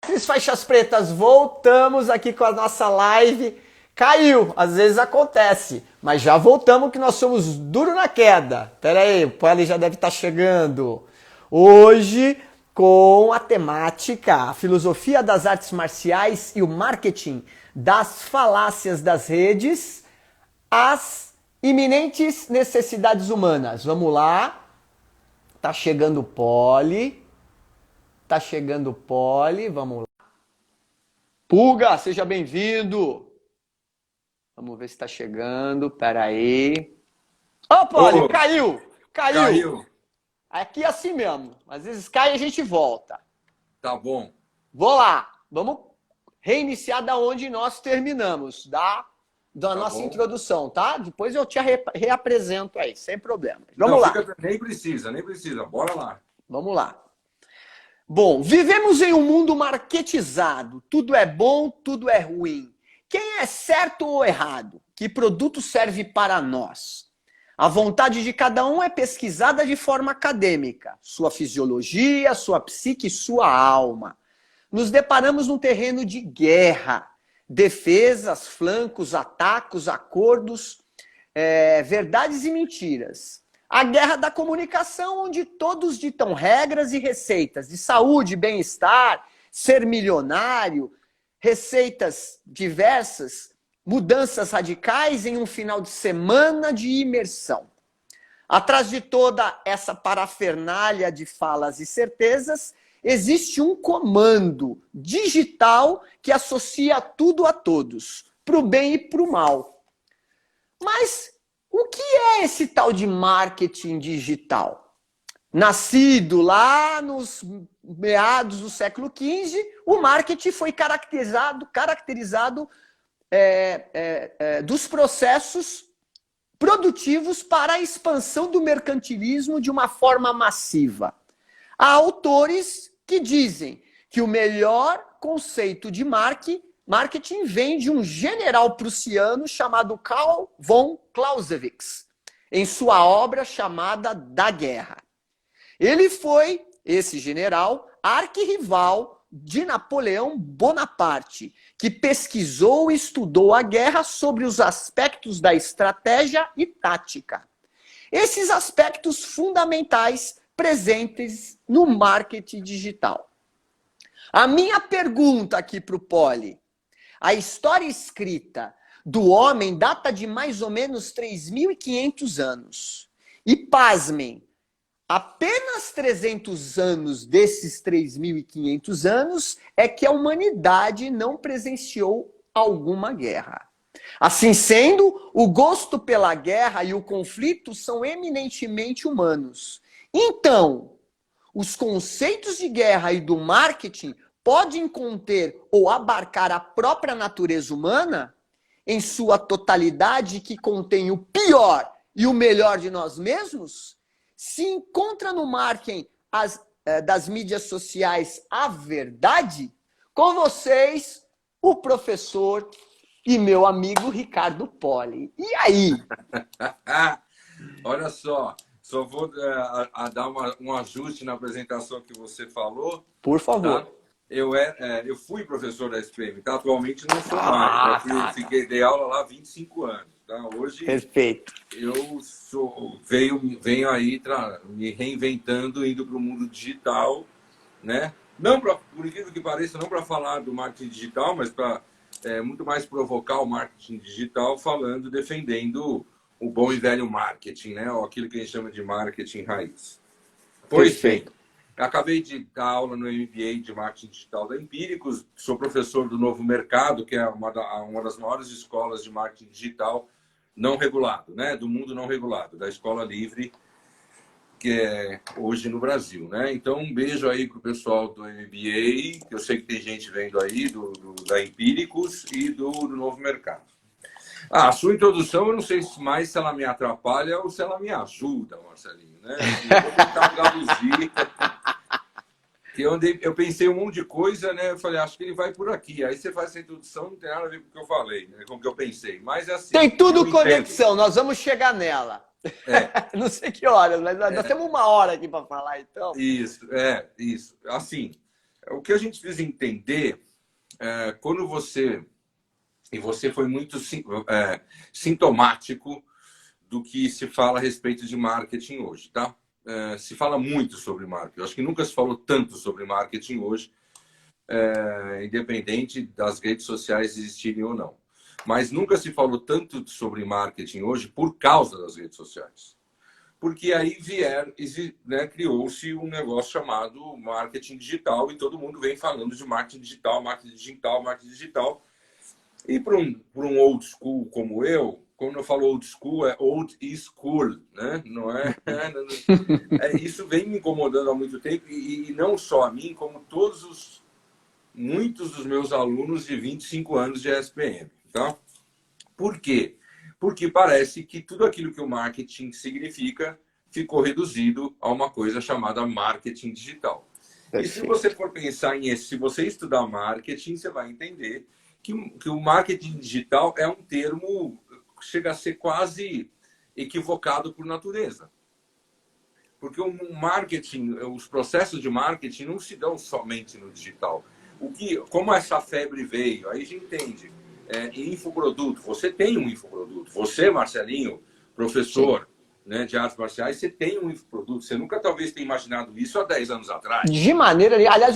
Três faixas pretas, voltamos aqui com a nossa live. Caiu, às vezes acontece, mas já voltamos que nós somos duro na queda. Pera aí, o Poli já deve estar chegando. Hoje, com a temática, a filosofia das artes marciais e o marketing das falácias das redes, as iminentes necessidades humanas. Vamos lá. Tá chegando o Poli. Tá chegando o Poli, vamos lá. Pulga, seja bem-vindo. Vamos ver se tá chegando, peraí. Ô, Poli, Ô, caiu! Caiu! caiu. Aqui é assim mesmo. Às vezes cai e a gente volta. Tá bom. Vou lá. Vamos reiniciar da onde nós terminamos, da Tá nossa bom. introdução, tá? Depois eu te reapresento aí, sem problema. Não, Vamos lá. nem precisa, nem precisa. Bora lá. Vamos lá. Bom, vivemos em um mundo marketizado. Tudo é bom, tudo é ruim. Quem é certo ou errado? Que produto serve para nós? A vontade de cada um é pesquisada de forma acadêmica. Sua fisiologia, sua psique, sua alma. Nos deparamos num terreno de guerra. Defesas, flancos, ataques, acordos, verdades e mentiras. A guerra da comunicação, onde todos ditam regras e receitas de saúde, bem-estar, ser milionário, receitas diversas, mudanças radicais em um final de semana de imersão. Atrás de toda essa parafernália de falas e certezas, existe um comando digital que associa tudo a todos, para o bem e para o mal. Mas o que é esse tal de marketing digital? Nascido lá nos meados do século XV, o marketing foi caracterizado dos processos produtivos para a expansão do mercantilismo de uma forma massiva. Há autores que dizem que o melhor conceito de marketing vem de um general prussiano chamado Karl von Clausewitz, em sua obra chamada Da Guerra. Ele foi, esse general, arquirrival de Napoleão Bonaparte, que pesquisou e estudou a guerra sobre os aspectos da estratégia e tática. Esses aspectos fundamentais presentes no marketing digital. A minha pergunta aqui para o Poli: a história escrita do homem data de mais ou menos 3.500 anos. E pasmem, apenas 300 anos desses 3.500 anos é que a humanidade não presenciou alguma guerra. Assim sendo, o gosto pela guerra e o conflito são eminentemente humanos. Então, os conceitos de guerra e do marketing podem conter ou abarcar a própria natureza humana em sua totalidade, que contém o pior e o melhor de nós mesmos? Se encontra no marketing das mídias sociais a verdade? Com vocês, o professor e meu amigo Ricardo Poli. E aí? Olha só vou dar um ajuste na apresentação que você falou. Por favor. Tá? Eu fui professor da SPM, tá? Atualmente não sou mais. Dei aula lá há 25 anos. Tá? Hoje, perfeito. Eu venho aí me reinventando, indo para o mundo digital, né? Não por incrível que pareça, não para falar do marketing digital, mas para muito mais provocar o marketing digital, defendendo o bom e velho marketing, né? Ou aquilo que a gente chama de marketing raiz. Pois bem, acabei de dar aula no MBA de marketing digital da Empíricos, sou professor do Novo Mercado, que é uma das maiores escolas de marketing digital não regulado, né? Do mundo não regulado, da Escola Livre, que é hoje no Brasil, né? Então, um beijo aí pro pessoal do MBA, que eu sei que tem gente vendo aí, da Empíricos e do Novo Mercado. A sua introdução, eu não sei mais se ela me atrapalha ou se ela me ajuda, Marcelinho, né? Eu vou tentar traduzir. Eu pensei um monte de coisa, né? Eu falei, acho que ele vai por aqui. Aí você faz essa introdução, não tem nada a ver com o que eu falei, né? Com o que eu pensei. Mas é assim. Tem tudo conexão, nós vamos chegar nela. Não sei que horas, mas nós temos 1 hora aqui para falar, então. Isso. Assim, O que a gente precisa entender é quando você... E você foi muito sintomático do que se fala a respeito de marketing hoje, tá? Se fala muito sobre marketing. Eu acho que nunca se falou tanto sobre marketing hoje, independente das redes sociais existirem ou não. Mas nunca se falou tanto sobre marketing hoje por causa das redes sociais. Porque aí criou-se um negócio chamado marketing digital e todo mundo vem falando de marketing digital, marketing digital, marketing digital. E para um old school como eu, quando eu falo old school, é old school, né? Não é? Isso vem me incomodando há muito tempo e não só a mim, como muitos dos meus alunos de 25 anos de SPM, tá? Por quê? Porque parece que tudo aquilo que o marketing significa ficou reduzido a uma coisa chamada marketing digital. Perfeito. E se você for pensar se você estudar marketing, você vai entender que o marketing digital é um termo que chega a ser quase equivocado por natureza. Porque o marketing, os processos de marketing não se dão somente no digital. Como essa febre veio, aí a gente entende. Infoproduto, você tem um infoproduto. Você, Marcelinho, professor, né, de artes marciais, você tem um infoproduto. Você nunca talvez tenha imaginado isso há 10 anos atrás. De maneira... Aliás,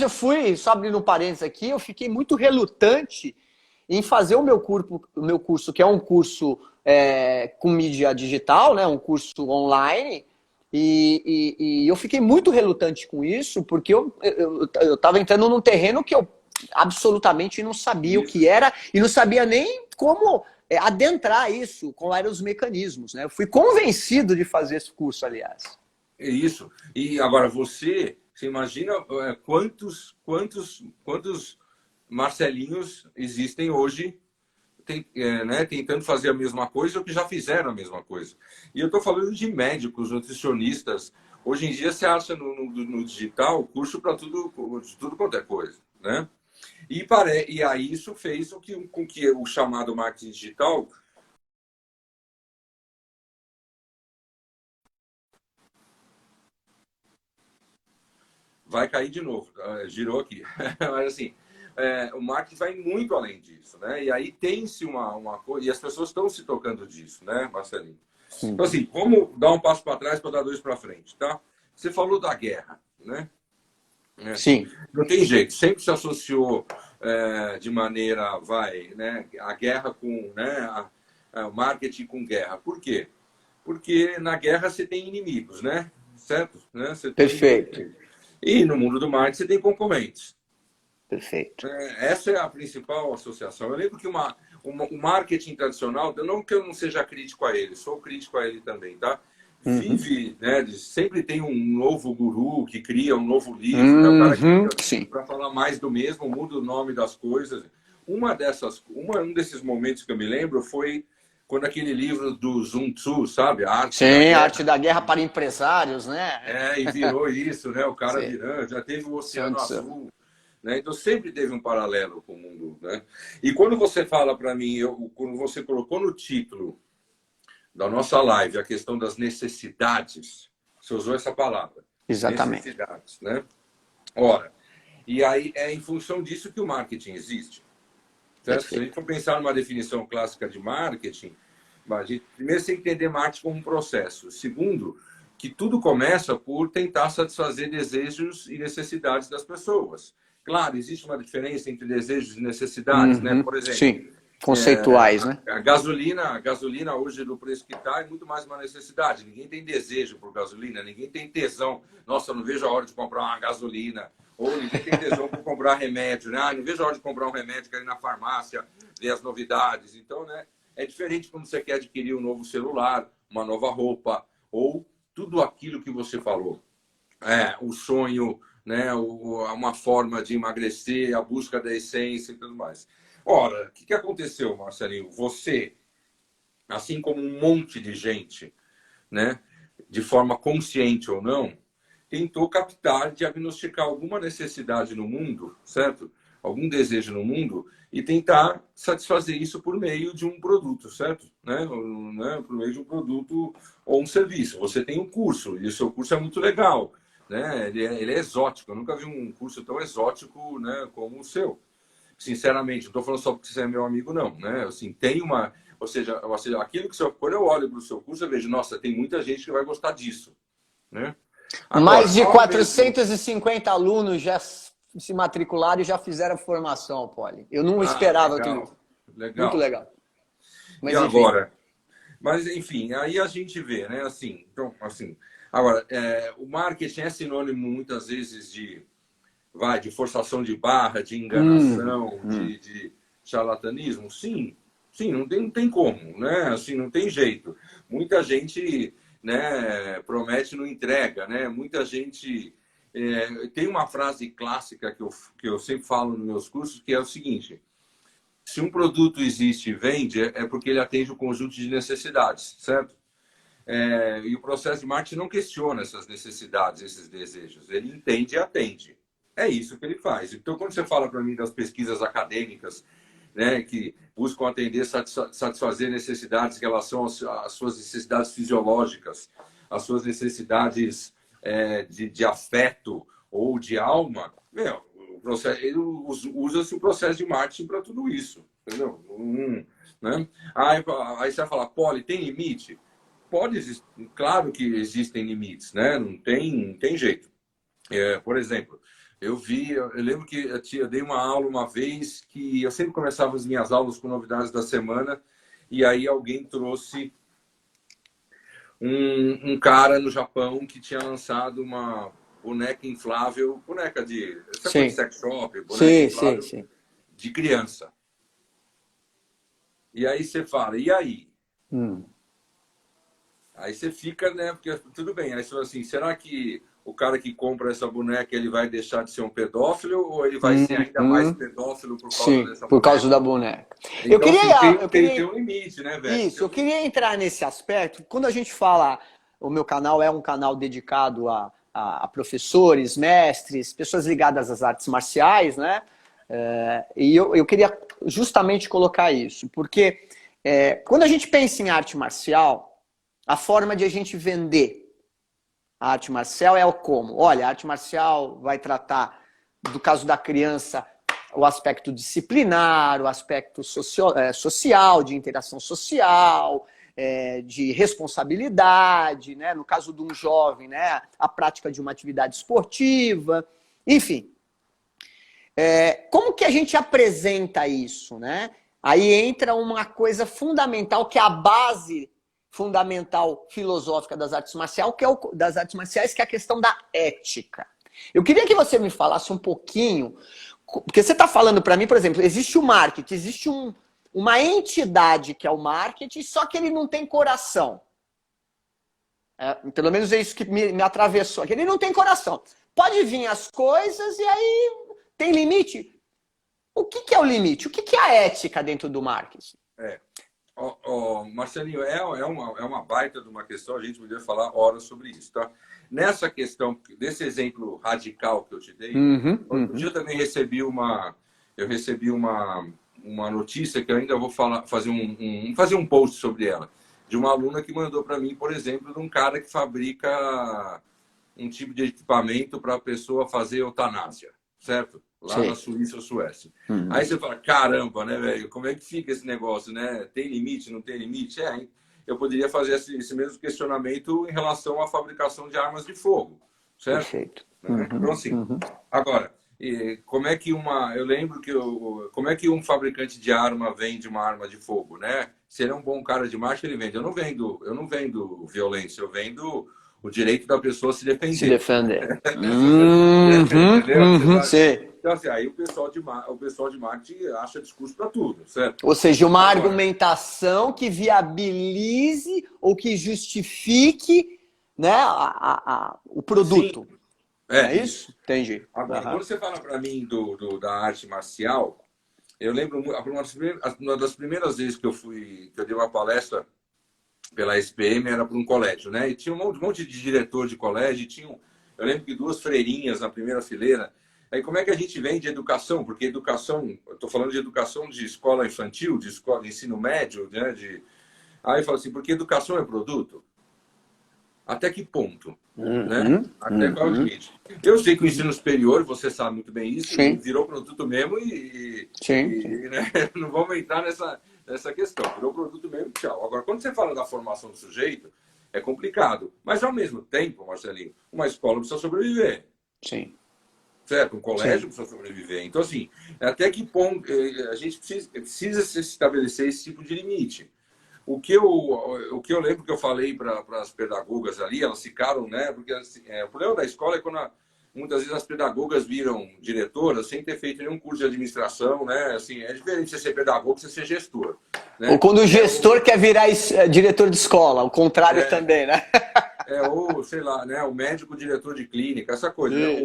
só abrindo um parênteses aqui, eu fiquei muito relutante em fazer o meu curso, que é um curso com mídia digital, né, um curso online, e eu fiquei muito relutante com isso, porque eu estava entrando num terreno que eu absolutamente não sabia o que era, e não sabia nem como adentrar isso, quais eram os mecanismos. Né? Eu fui convencido de fazer esse curso, aliás. É isso. E agora, você imagina quantos Marcelinhos existem hoje tentando fazer a mesma coisa ou que já fizeram a mesma coisa. E eu estou falando de médicos, nutricionistas. Hoje em dia você acha no digital curso para tudo quanto é coisa. Né? E aí isso fez com que o chamado marketing digital vai cair de novo. Girou aqui. Mas assim... o marketing vai muito além disso, né? E aí tem-se uma coisa, e as pessoas estão se tocando disso, né, Marcelinho? Sim. Então, assim, vamos dar um passo para trás para dar 2 para frente, tá? Você falou da guerra, né? Sim. Não tem jeito, sempre se associou de maneira, né? A guerra com, né? O marketing com guerra. Por quê? Porque na guerra você tem inimigos, né? Certo? Né? Perfeito. E no mundo do marketing você tem concorrentes. Perfeito. Essa é a principal associação. Eu lembro que o marketing tradicional, não que eu não seja crítico a ele, sou crítico a ele também, tá? Vive, né? Sempre tem um novo guru que cria um novo livro, né? O cara que para falar mais do mesmo, muda o nome das coisas. Um desses momentos que eu me lembro foi quando aquele livro do Sun Tzu, sabe? A Arte da Guerra para Empresários, né? E virou isso, né? O cara virando, já teve o Oceano Azul. Né? Então sempre teve um paralelo com o mundo. Né? E quando você fala para mim, quando você colocou no título da nossa live a questão das necessidades, você usou essa palavra. Exatamente. Necessidades, né? Ora, e aí é em função disso que o marketing existe. Certo? Se a gente for pensar numa definição clássica de marketing, primeiro você entender marketing como um processo. Segundo, que tudo começa por tentar satisfazer desejos e necessidades das pessoas. Claro, existe uma diferença entre desejos e necessidades, né? Por exemplo, sim, conceituais, né? A gasolina hoje do preço que está é muito mais uma necessidade. Ninguém tem desejo por gasolina, ninguém tem tesão. Nossa, eu não vejo a hora de comprar uma gasolina. Ou ninguém tem tesão por comprar remédio, né? Não vejo a hora de comprar um remédio, quero ir na farmácia, ver as novidades. Então, né? É diferente quando você quer adquirir um novo celular, uma nova roupa, ou tudo aquilo que você falou. O sonho, né, uma forma de emagrecer, a busca da essência e tudo mais. Ora, o que aconteceu, Marcelinho? Você, assim como um monte de gente, né, de forma consciente ou não, tentou captar, diagnosticar alguma necessidade no mundo, certo? Algum desejo no mundo e tentar satisfazer isso por meio de um produto, certo? Né? Por meio de um produto ou um serviço. Você tem um curso e o seu curso é muito legal. né? Ele é exótico. Eu nunca vi um curso tão exótico, né, como o seu. Sinceramente, não estou falando só porque você é meu amigo, não, né? Assim, tem uma... Ou seja, aquilo que você... Quando eu olho para o seu curso, eu vejo, nossa, tem muita gente que vai gostar disso, né? Agora, Mais de ao mesmo... 450 alunos já se matricularam e já fizeram formação, Poli. Eu não Ah, esperava aquilo. legal, Muito legal. legal. E Mas enfim. agora? Mas, enfim, aí a gente vê, né? Assim, então, assim... Agora, o marketing é sinônimo, muitas vezes, de forçação de barra, de enganação, Hum. de charlatanismo? Sim, sim, não tem como, né? Assim, não tem jeito. Muita gente, né, promete e não entrega, né? Muita gente... tem uma frase clássica que eu sempre falo nos meus cursos, que é o seguinte: se um produto existe e vende, é porque ele atende um conjunto de necessidades, certo? E o processo de marketing não questiona essas necessidades, esses desejos. Ele entende e atende. É isso que ele faz. Então, quando você fala para mim das pesquisas acadêmicas, né, que buscam atender, satisfazer necessidades em relação às suas necessidades fisiológicas, às suas necessidades de afeto ou de alma, meu, usa-se o processo de marketing para tudo isso. Entendeu? Né? Aí você vai falar, Poli, tem limite? Pode existir, claro que existem limites, né? Não tem jeito. Por exemplo, eu lembro que eu dei uma aula uma vez que eu sempre começava as minhas aulas com novidades da semana, e aí alguém trouxe um cara no Japão que tinha lançado uma boneca inflável, boneca de, sabe, de Sim. sex shop, boneca Sim, sim, inflável sim. de criança. E aí você fala, e aí? Aí você fica, né? Porque tudo bem. Aí você fala assim, será que o cara que compra essa boneca ele vai deixar de ser um pedófilo ou ele vai ser ainda mais Uhum. pedófilo por causa Sim, dessa por causa boneca? da boneca. Eu Então, queria, assim, tem, eu tem, tem queria um limite, né, velho? isso, eu queria entrar nesse aspecto. Quando a gente fala, o meu canal é um canal dedicado a professores, mestres, pessoas ligadas às artes marciais, né? E eu queria justamente colocar isso, porque quando a gente pensa em arte marcial, a forma de a gente vender a arte marcial é o como. Olha, a arte marcial vai tratar, do caso da criança, o aspecto disciplinar, o aspecto social, de interação social, de responsabilidade, né? No caso de um jovem, né? A prática de uma atividade esportiva, enfim. Como que a gente apresenta isso, né? Aí entra uma coisa fundamental, que é a base fundamental filosófica das artes marciais, que é a questão da ética. Eu queria que você me falasse um pouquinho, porque você está falando para mim, por exemplo, existe o marketing, existe uma entidade que é o marketing, só que ele não tem coração. Pelo menos é isso que me atravessou. Ele não tem coração. Pode vir as coisas e aí tem limite. O que é o limite? O que é a ética dentro do marketing? Marcelinho, é uma baita de uma questão, a gente poderia falar horas sobre isso, tá? Nessa questão, desse exemplo radical que eu te dei, outro dia eu também eu recebi uma notícia que eu ainda vou fazer um post sobre ela, de uma aluna que mandou para mim, por exemplo, de um cara que fabrica um tipo de equipamento para a pessoa fazer eutanásia, certo? Lá na Sim. Suíça ou Suécia. Aí você fala, caramba, né, velho? Como é que fica esse negócio, né? Tem limite, não tem limite? Hein? Eu poderia fazer esse mesmo questionamento em relação à fabricação de armas de fogo, certo? Perfeito. Então, assim, agora, como é que eu lembro como é que um fabricante de arma vende uma arma de fogo, né? Se ele é um bom cara de marketing, ele vende. Eu não vendo violência, eu vendo o direito da pessoa se Se defender. defender. Entendeu? Sim. Então, assim, aí o pessoal de marketing acha discurso para tudo, certo? Ou seja, uma Agora, argumentação que viabilize ou que justifique, né, o sim, produto. Não é isso. isso? Entendi. Agora, quando você fala para mim da arte marcial, eu lembro uma das primeiras vezes que eu dei uma palestra pela SPM era para um colégio, né? E tinha um monte de diretor de colégio, eu lembro que duas freirinhas na primeira fileira. Aí como é que a gente vende educação? Porque educação, eu estou falando de educação de escola infantil, de escola de ensino médio, né? Aí fala assim, porque educação é produto? Até que ponto? né? Até qual é o limite. Eu sei que o ensino superior, você sabe muito bem isso, Sim. virou produto mesmo Sim. né? Não vamos entrar nessa questão. Virou produto mesmo, tchau. Agora, quando você fala da formação do sujeito, é complicado. Mas, ao mesmo tempo, Marcelinho, uma escola precisa sobreviver. Sim. Certo? Um colégio precisa sobreviver. Então, assim, até que ponto a gente precisa se estabelecer esse tipo de limite. O que eu lembro que eu falei para as pedagogas ali, elas ficaram, né? Porque assim, o problema da escola é quando muitas vezes as pedagogas viram diretoras sem ter feito nenhum curso de administração, né? Assim, é diferente você ser pedagogo e você ser gestor. Né? Ou quando o gestor quer virar diretor de escola, o contrário também, né? Ou, sei lá, né? O médico diretor de clínica, essa coisa. Né?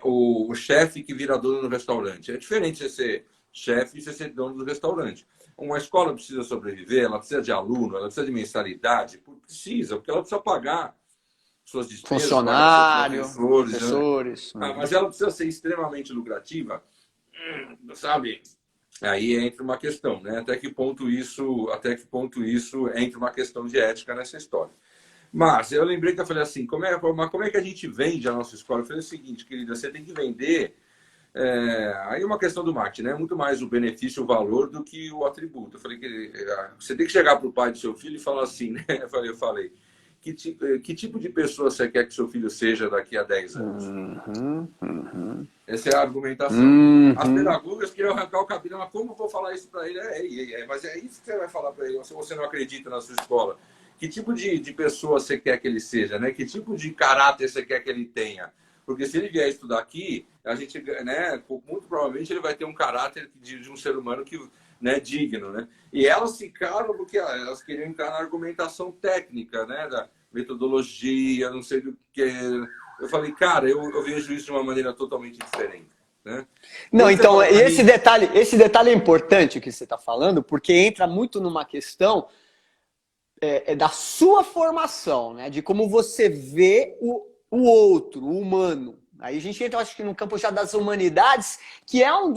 O chefe que vira dono do restaurante. É diferente você ser chefe e você ser dono do restaurante. Uma escola precisa sobreviver, ela precisa de aluno, ela precisa de mensalidade, precisa, porque ela precisa pagar suas despesas, funcionário, professores. Né? Mas ela precisa ser extremamente lucrativa, sabe? Aí entra uma questão, né? Até que ponto isso entra uma questão de ética nessa história. Mas eu lembrei que eu falei assim, como é que a gente vende a nossa escola? Eu falei o seguinte, querida, você tem que vender. Aí é uma questão do marketing, né? Muito mais o benefício, o valor do que o atributo. Eu falei que você tem que chegar para o pai do seu filho e falar assim, né? Eu falei, que tipo de pessoa você quer que seu filho seja daqui a 10 anos? Essa é a argumentação. As pedagogas queriam arrancar o cabelo, mas como eu vou falar isso para ele? Mas é isso que você vai falar para ele, se você não acredita na sua escola. Que tipo de pessoa você quer que ele seja, né? Que tipo de caráter você quer que ele tenha? Porque se ele vier estudar aqui, a gente, né, muito provavelmente ele vai ter um caráter de um ser humano que, né, digno, né? E elas ficaram porque elas queriam entrar na argumentação técnica, né, da metodologia, não sei do que. Eu falei, cara, eu vejo isso de uma maneira totalmente diferente, né? Não, então esse detalhe é importante que você está falando, porque entra muito numa questão da sua formação, né? De como você vê o outro, o humano. Aí a gente entra, acho que no campo já das humanidades, que é um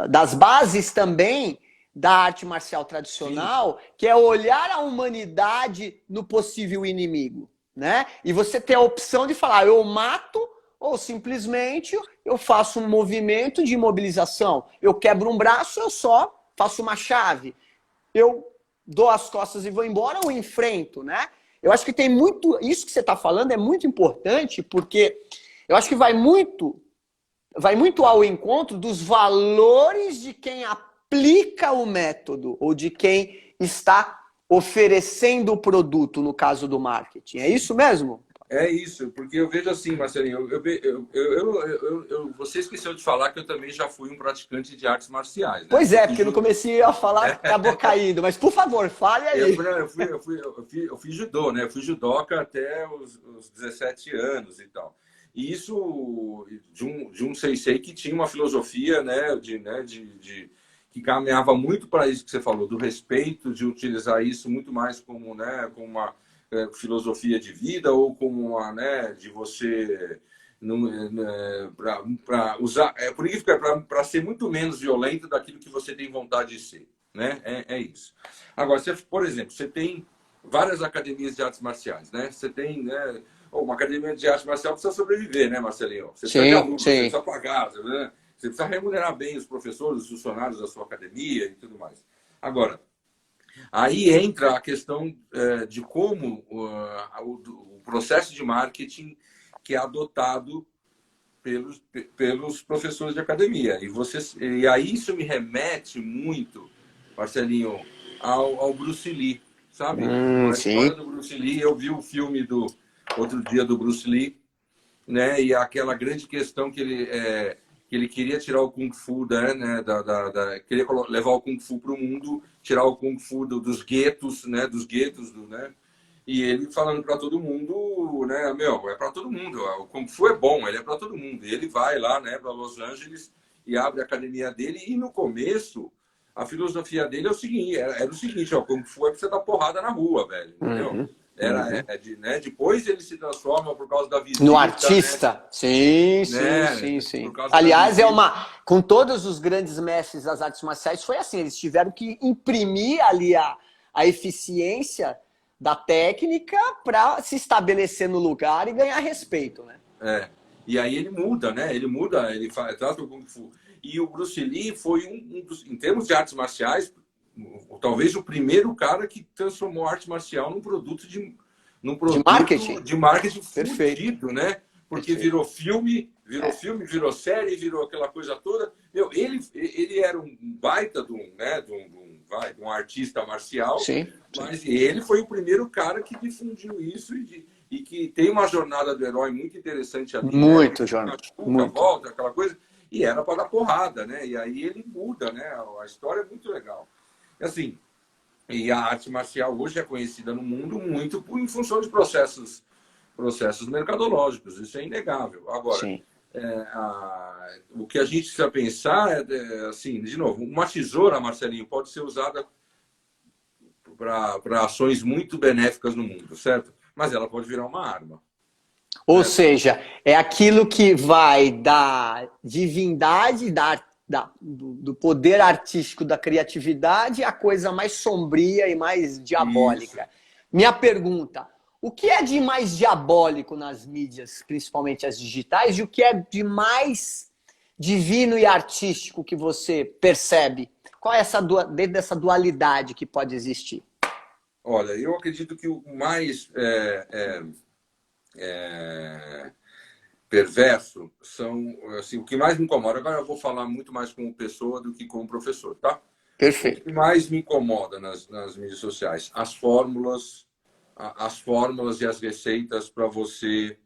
das bases também da arte marcial tradicional, sim, que é olhar a humanidade no possível inimigo, né? E você ter a opção de falar, eu mato, ou simplesmente eu faço um movimento de imobilização. Eu quebro um braço, eu só faço uma chave. Eu dou as costas e vou embora ou enfrento, né? Eu acho que tem muito... Isso que você está falando é muito importante, porque eu acho que vai muito ao encontro dos valores de quem aplica o método ou de quem está oferecendo o produto, no caso do marketing. É isso mesmo? É isso, porque eu vejo assim, Marcelinho, você esqueceu de falar que eu também já fui um praticante de artes marciais. Né? Pois é, porque no começo eu ia falar, acabou caindo, mas por favor, fale aí. Eu fui judô, né? Eu fui judoca até os 17 anos e tal. E isso de um sensei que tinha uma filosofia, né, que caminhava muito para isso que você falou, do respeito, de utilizar isso muito mais como, né, como uma filosofia de vida ou como uma, né, de você para usar, por isso para ser muito menos violento daquilo que você tem vontade de ser, né? É isso. Agora, por exemplo, você tem várias academias de artes marciais, né? Você tem, né, uma academia de arte marcial precisa sobreviver, né, Marcelinho? Você precisa de alunos, você precisa pagar, né? Você precisa remunerar bem os professores, os funcionários da sua academia e tudo mais. Agora, aí entra a questão de como o processo de marketing que é adotado pelos professores de academia. E aí isso me remete muito, Marcelinho, ao Bruce Lee, sabe? A história do Bruce Lee, eu vi o filme outro dia do Bruce Lee, né? E aquela grande questão que ele queria tirar o Kung Fu, né? Queria levar o Kung Fu para o mundo, tirar o Kung Fu dos guetos, né? Né? E ele falando para todo mundo, né? É para todo mundo. O Kung Fu é bom, ele é para todo mundo. E ele vai lá, né? Para Los Angeles e abre a academia dele. E no começo, a filosofia dele era o seguinte, ó, o Kung Fu é para você dar porrada na rua, velho. Entendeu? Né? Depois ele se transforma por causa da visita. No artista. Né? Sim. Aliás, com todos os grandes mestres das artes marciais, foi assim. Eles tiveram que imprimir ali a eficiência da técnica para se estabelecer no lugar e ganhar respeito, né? E aí ele muda, né? Ele muda, ele trata o Kung Fu. E o Bruce Lee foi um dos, em termos de artes marciais, talvez o primeiro cara que transformou a arte marcial num produto de marketing fudido, né? Porque virou filme, virou série, virou aquela coisa toda. Meu, ele era um baita de um artista marcial, mas ele foi o primeiro cara que difundiu isso e que tem uma jornada do herói muito interessante ali. Muito, Jornal. Volta, aquela coisa. E era para dar porrada, né? E aí ele muda, né? A história é muito legal. Assim, e a arte marcial hoje é conhecida no mundo muito em função de processos mercadológicos. Isso é inegável. Agora, o que a gente precisa pensar assim, de novo, uma tesoura, Marcelinho, pode ser usada para ações muito benéficas no mundo, certo? Mas ela pode virar uma arma. Ou seja, é aquilo que vai da divindade, do poder artístico, da criatividade, a coisa mais sombria e mais diabólica. Isso. Minha pergunta, o que é de mais diabólico nas mídias, principalmente as digitais, e o que é de mais divino e artístico que você percebe? Qual é dentro dessa dualidade que pode existir? Olha, eu acredito que o mais perverso são, assim, o que mais me incomoda. Agora eu vou falar muito mais como pessoa do que como professor, tá? Perfeito. O que mais me incomoda nas mídias sociais, as fórmulas e as receitas para você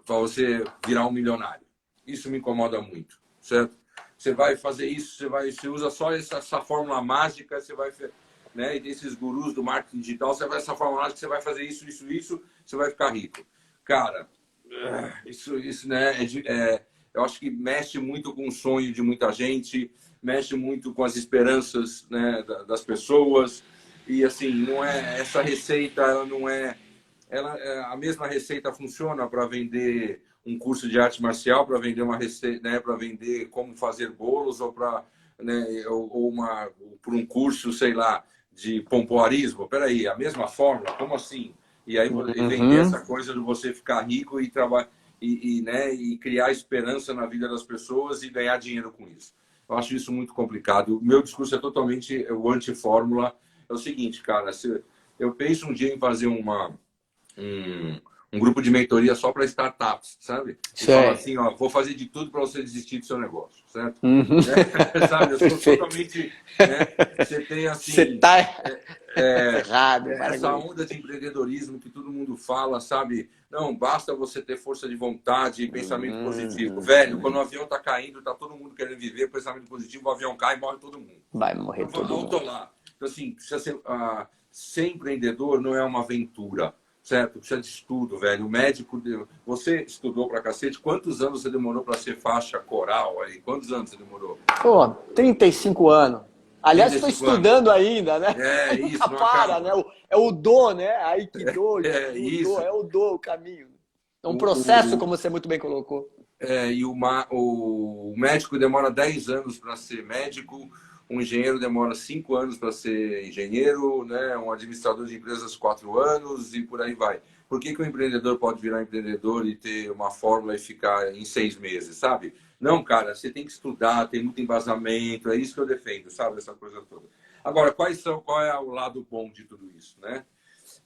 para você virar um milionário. Isso me incomoda muito, certo? Você vai fazer isso, você usa só essa fórmula mágica, você vai, né? E esses gurus do marketing digital, você vai essa fórmula mágica, você vai fazer isso, você vai ficar rico. Cara, isso né? Eu acho que mexe muito com o sonho de muita gente, mexe muito com as esperanças, né, das pessoas. E assim, não é essa receita, ela não é, a mesma receita funciona para vender um curso de arte marcial, para vender uma receita, né, para vender como fazer bolos, ou para, né, por um curso, sei lá, de pompoarismo. Peraí, a mesma fórmula? Como assim? E aí vender essa coisa de você ficar rico e trabalhar né, e criar esperança na vida das pessoas e ganhar dinheiro com isso. Eu acho isso muito complicado. O meu discurso é totalmente o anti-fórmula. É o seguinte, cara, eu penso um dia em fazer um grupo de mentoria só para startups, sabe? E fala assim, ó, vou fazer de tudo para você desistir do seu negócio, certo? Sabe? Eu sou totalmente... Né? Você tem assim... Você tá errado. Essa onda de empreendedorismo que todo mundo fala, sabe? Não, basta você ter força de vontade e pensamento positivo. Velho, quando o avião tá caindo, tá todo mundo querendo viver, pensamento positivo, o avião cai e morre todo mundo. Vai morrer todo mundo. Lá. Então, assim, ser empreendedor não é uma aventura. Certo? Precisa de estudo, velho. O médico... Você estudou pra cacete. Quantos anos você demorou para ser faixa coral aí? Quantos anos você demorou? Pô, 35 anos. Aliás, estou estudando ainda, né? Isso. Nunca para, né? É o do, né? Aikido, isso. É o caminho. É um processo, como você muito bem colocou. E o médico demora 10 anos para ser médico, um engenheiro demora 5 anos para ser engenheiro, né? Um administrador de empresas 4 anos e por aí vai. Por que o empreendedor pode virar empreendedor e ter uma fórmula e ficar em 6 meses, sabe? Não, cara, você tem que estudar, tem muito embasamento, é isso que eu defendo, sabe? Essa coisa toda. Agora, qual é o lado bom de tudo isso, né?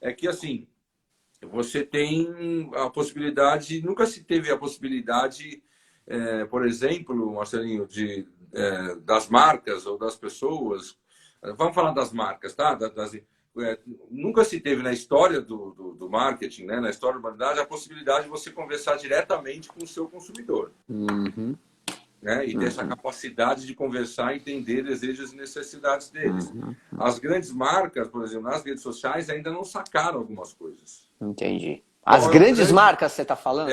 É que, assim, você tem a possibilidade, nunca se teve a possibilidade, por exemplo, Marcelinho, das marcas ou das pessoas. Vamos falar das marcas, tá? Nunca se teve na história do marketing, né? Na história da humanidade, a possibilidade de você conversar diretamente com o seu consumidor. Né? E ter essa capacidade de conversar, entender desejos e necessidades deles. As grandes marcas, por exemplo, nas redes sociais, ainda não sacaram algumas coisas. Entendi. As grandes marcas, você está falando?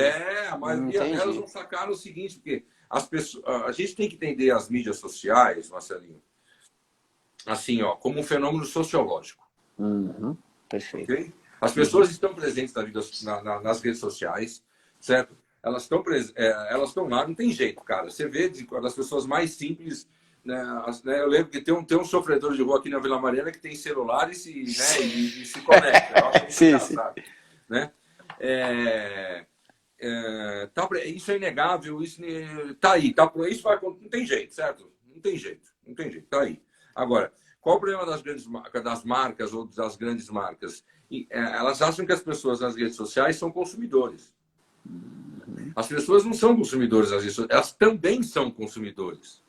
A maioria delas não sacaram o seguinte, porque a gente tem que entender as mídias sociais, Marcelinho, assim, ó, como um fenômeno sociológico. Perfeito. Okay? As pessoas estão presentes nas redes sociais, certo? Elas estão lá, não tem jeito, cara. Você vê das pessoas mais simples, né, eu lembro que tem um sofredor de rua aqui na Vila Mariana que tem celular e se conecta. Eu acho muito engraçado. Né? Isso é inegável, isso tá aí. Isso não tem jeito, certo? Não tem jeito, tá aí. Agora, qual o problema das marcas ou das grandes marcas? Elas acham que as pessoas nas redes sociais são consumidores. As pessoas não são consumidores nas redes sociais, elas também são consumidores.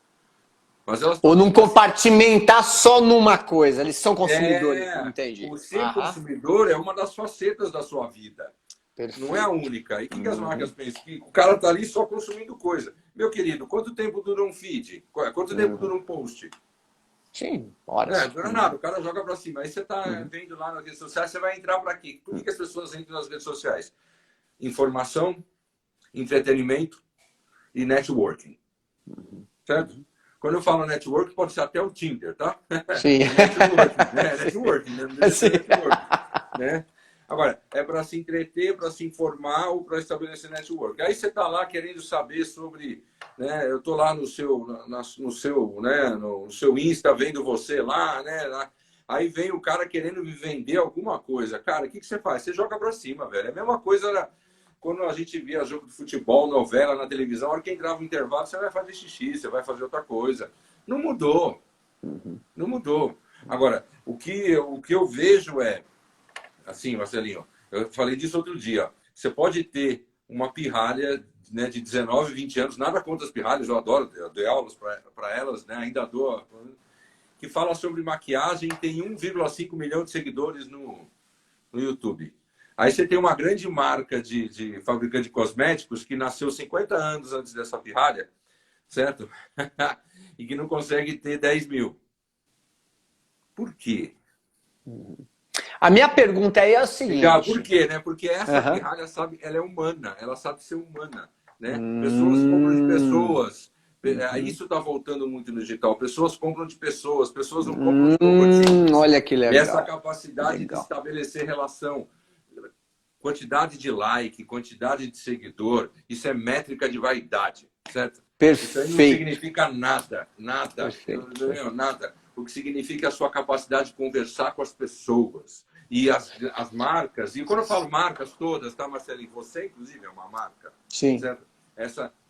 Mas ou não compartimentar só numa coisa, eles são consumidores, entendi. O ser consumidor é uma das facetas da sua vida. Perfeito. Não é a única. E o que as marcas pensam? Que o cara está ali só consumindo coisa. Meu querido, quanto tempo dura um feed? Quanto tempo dura um post? Sim, horas. Dura nada, o cara joga para cima. Aí você está vendo lá nas redes sociais, você vai entrar para quê? Por que as pessoas entram nas redes sociais? Informação, entretenimento e networking. Certo? Quando eu falo networking, pode ser até o Tinder, tá? Sim. Networking, né? Sim. Networking, né? Agora, é para se entreter, para se informar ou para estabelecer network. Aí você está lá querendo saber sobre... Né, eu estou lá no seu Insta, vendo você lá, né? Aí vem o cara querendo me vender alguma coisa. Cara, o que você faz? Você joga para cima, velho. É a mesma coisa quando a gente via jogo de futebol, novela na televisão. A hora que entrava no intervalo, você vai fazer xixi, você vai fazer outra coisa. Não mudou. Não mudou. Agora, o que eu vejo é... Assim, Marcelinho, eu falei disso outro dia. Você pode ter uma pirralha, né, de 19, 20 anos, nada contra as pirralhas, eu adoro, eu dei aulas para elas, né, ainda dou, que fala sobre maquiagem e tem 1,5 milhão de seguidores no YouTube. Aí você tem uma grande marca de fabricante de cosméticos que nasceu 50 anos antes dessa pirralha, certo? E que não consegue ter 10 mil. Por quê? A minha pergunta aí é a seguinte... Legal, por quê, né? Porque essa pirralha, sabe, ela é humana, ela sabe ser humana, né? Pessoas compram de pessoas. Isso está voltando muito no digital. Pessoas compram de pessoas não compram de robotinhos. Olha que legal. Essa capacidade de estabelecer relação, quantidade de like, quantidade de seguidor, isso é métrica de vaidade, certo? Perfeito. Isso aí não significa nada, nada. Perfeito. Nada. O que significa a sua capacidade de conversar com as pessoas. E as marcas, e quando eu falo marcas todas, tá, Marcelinho? Você, inclusive, é uma marca. Sim. Certo?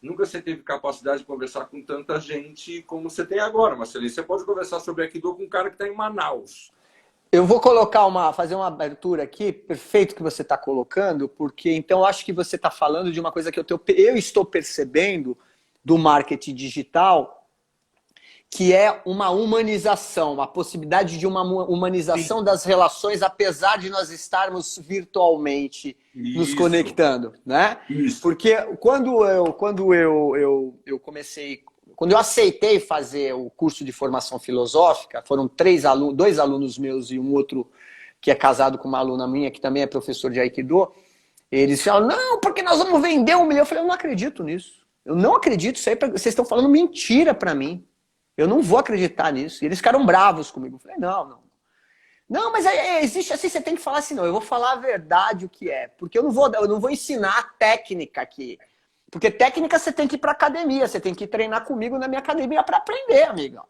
Nunca você teve capacidade de conversar com tanta gente como você tem agora, Marcelinho. Você pode conversar sobre Aikido com um cara que está em Manaus. Eu vou fazer uma abertura aqui, perfeito que você está colocando, porque então eu acho que você está falando de uma coisa que eu estou percebendo do marketing digital, que é uma humanização, a possibilidade de uma humanização das relações, apesar de nós estarmos virtualmente nos conectando, né? Isso. Porque quando eu aceitei fazer o curso de formação filosófica, foram 2 alunos meus e um outro que é casado com uma aluna minha, que também é professor de Aikido, eles falaram, não, porque nós vamos vender 1 milhão. Eu falei, eu não acredito nisso. Eu não acredito, isso aí, vocês estão falando mentira para mim. Eu não vou acreditar nisso. E eles ficaram bravos comigo. Eu falei, não. Não, mas existe assim, você tem que falar assim, não. Eu vou falar a verdade, o que é. Porque eu não vou ensinar técnica aqui. Porque técnica você tem que ir para academia. Você tem que treinar comigo na minha academia para aprender, amiga.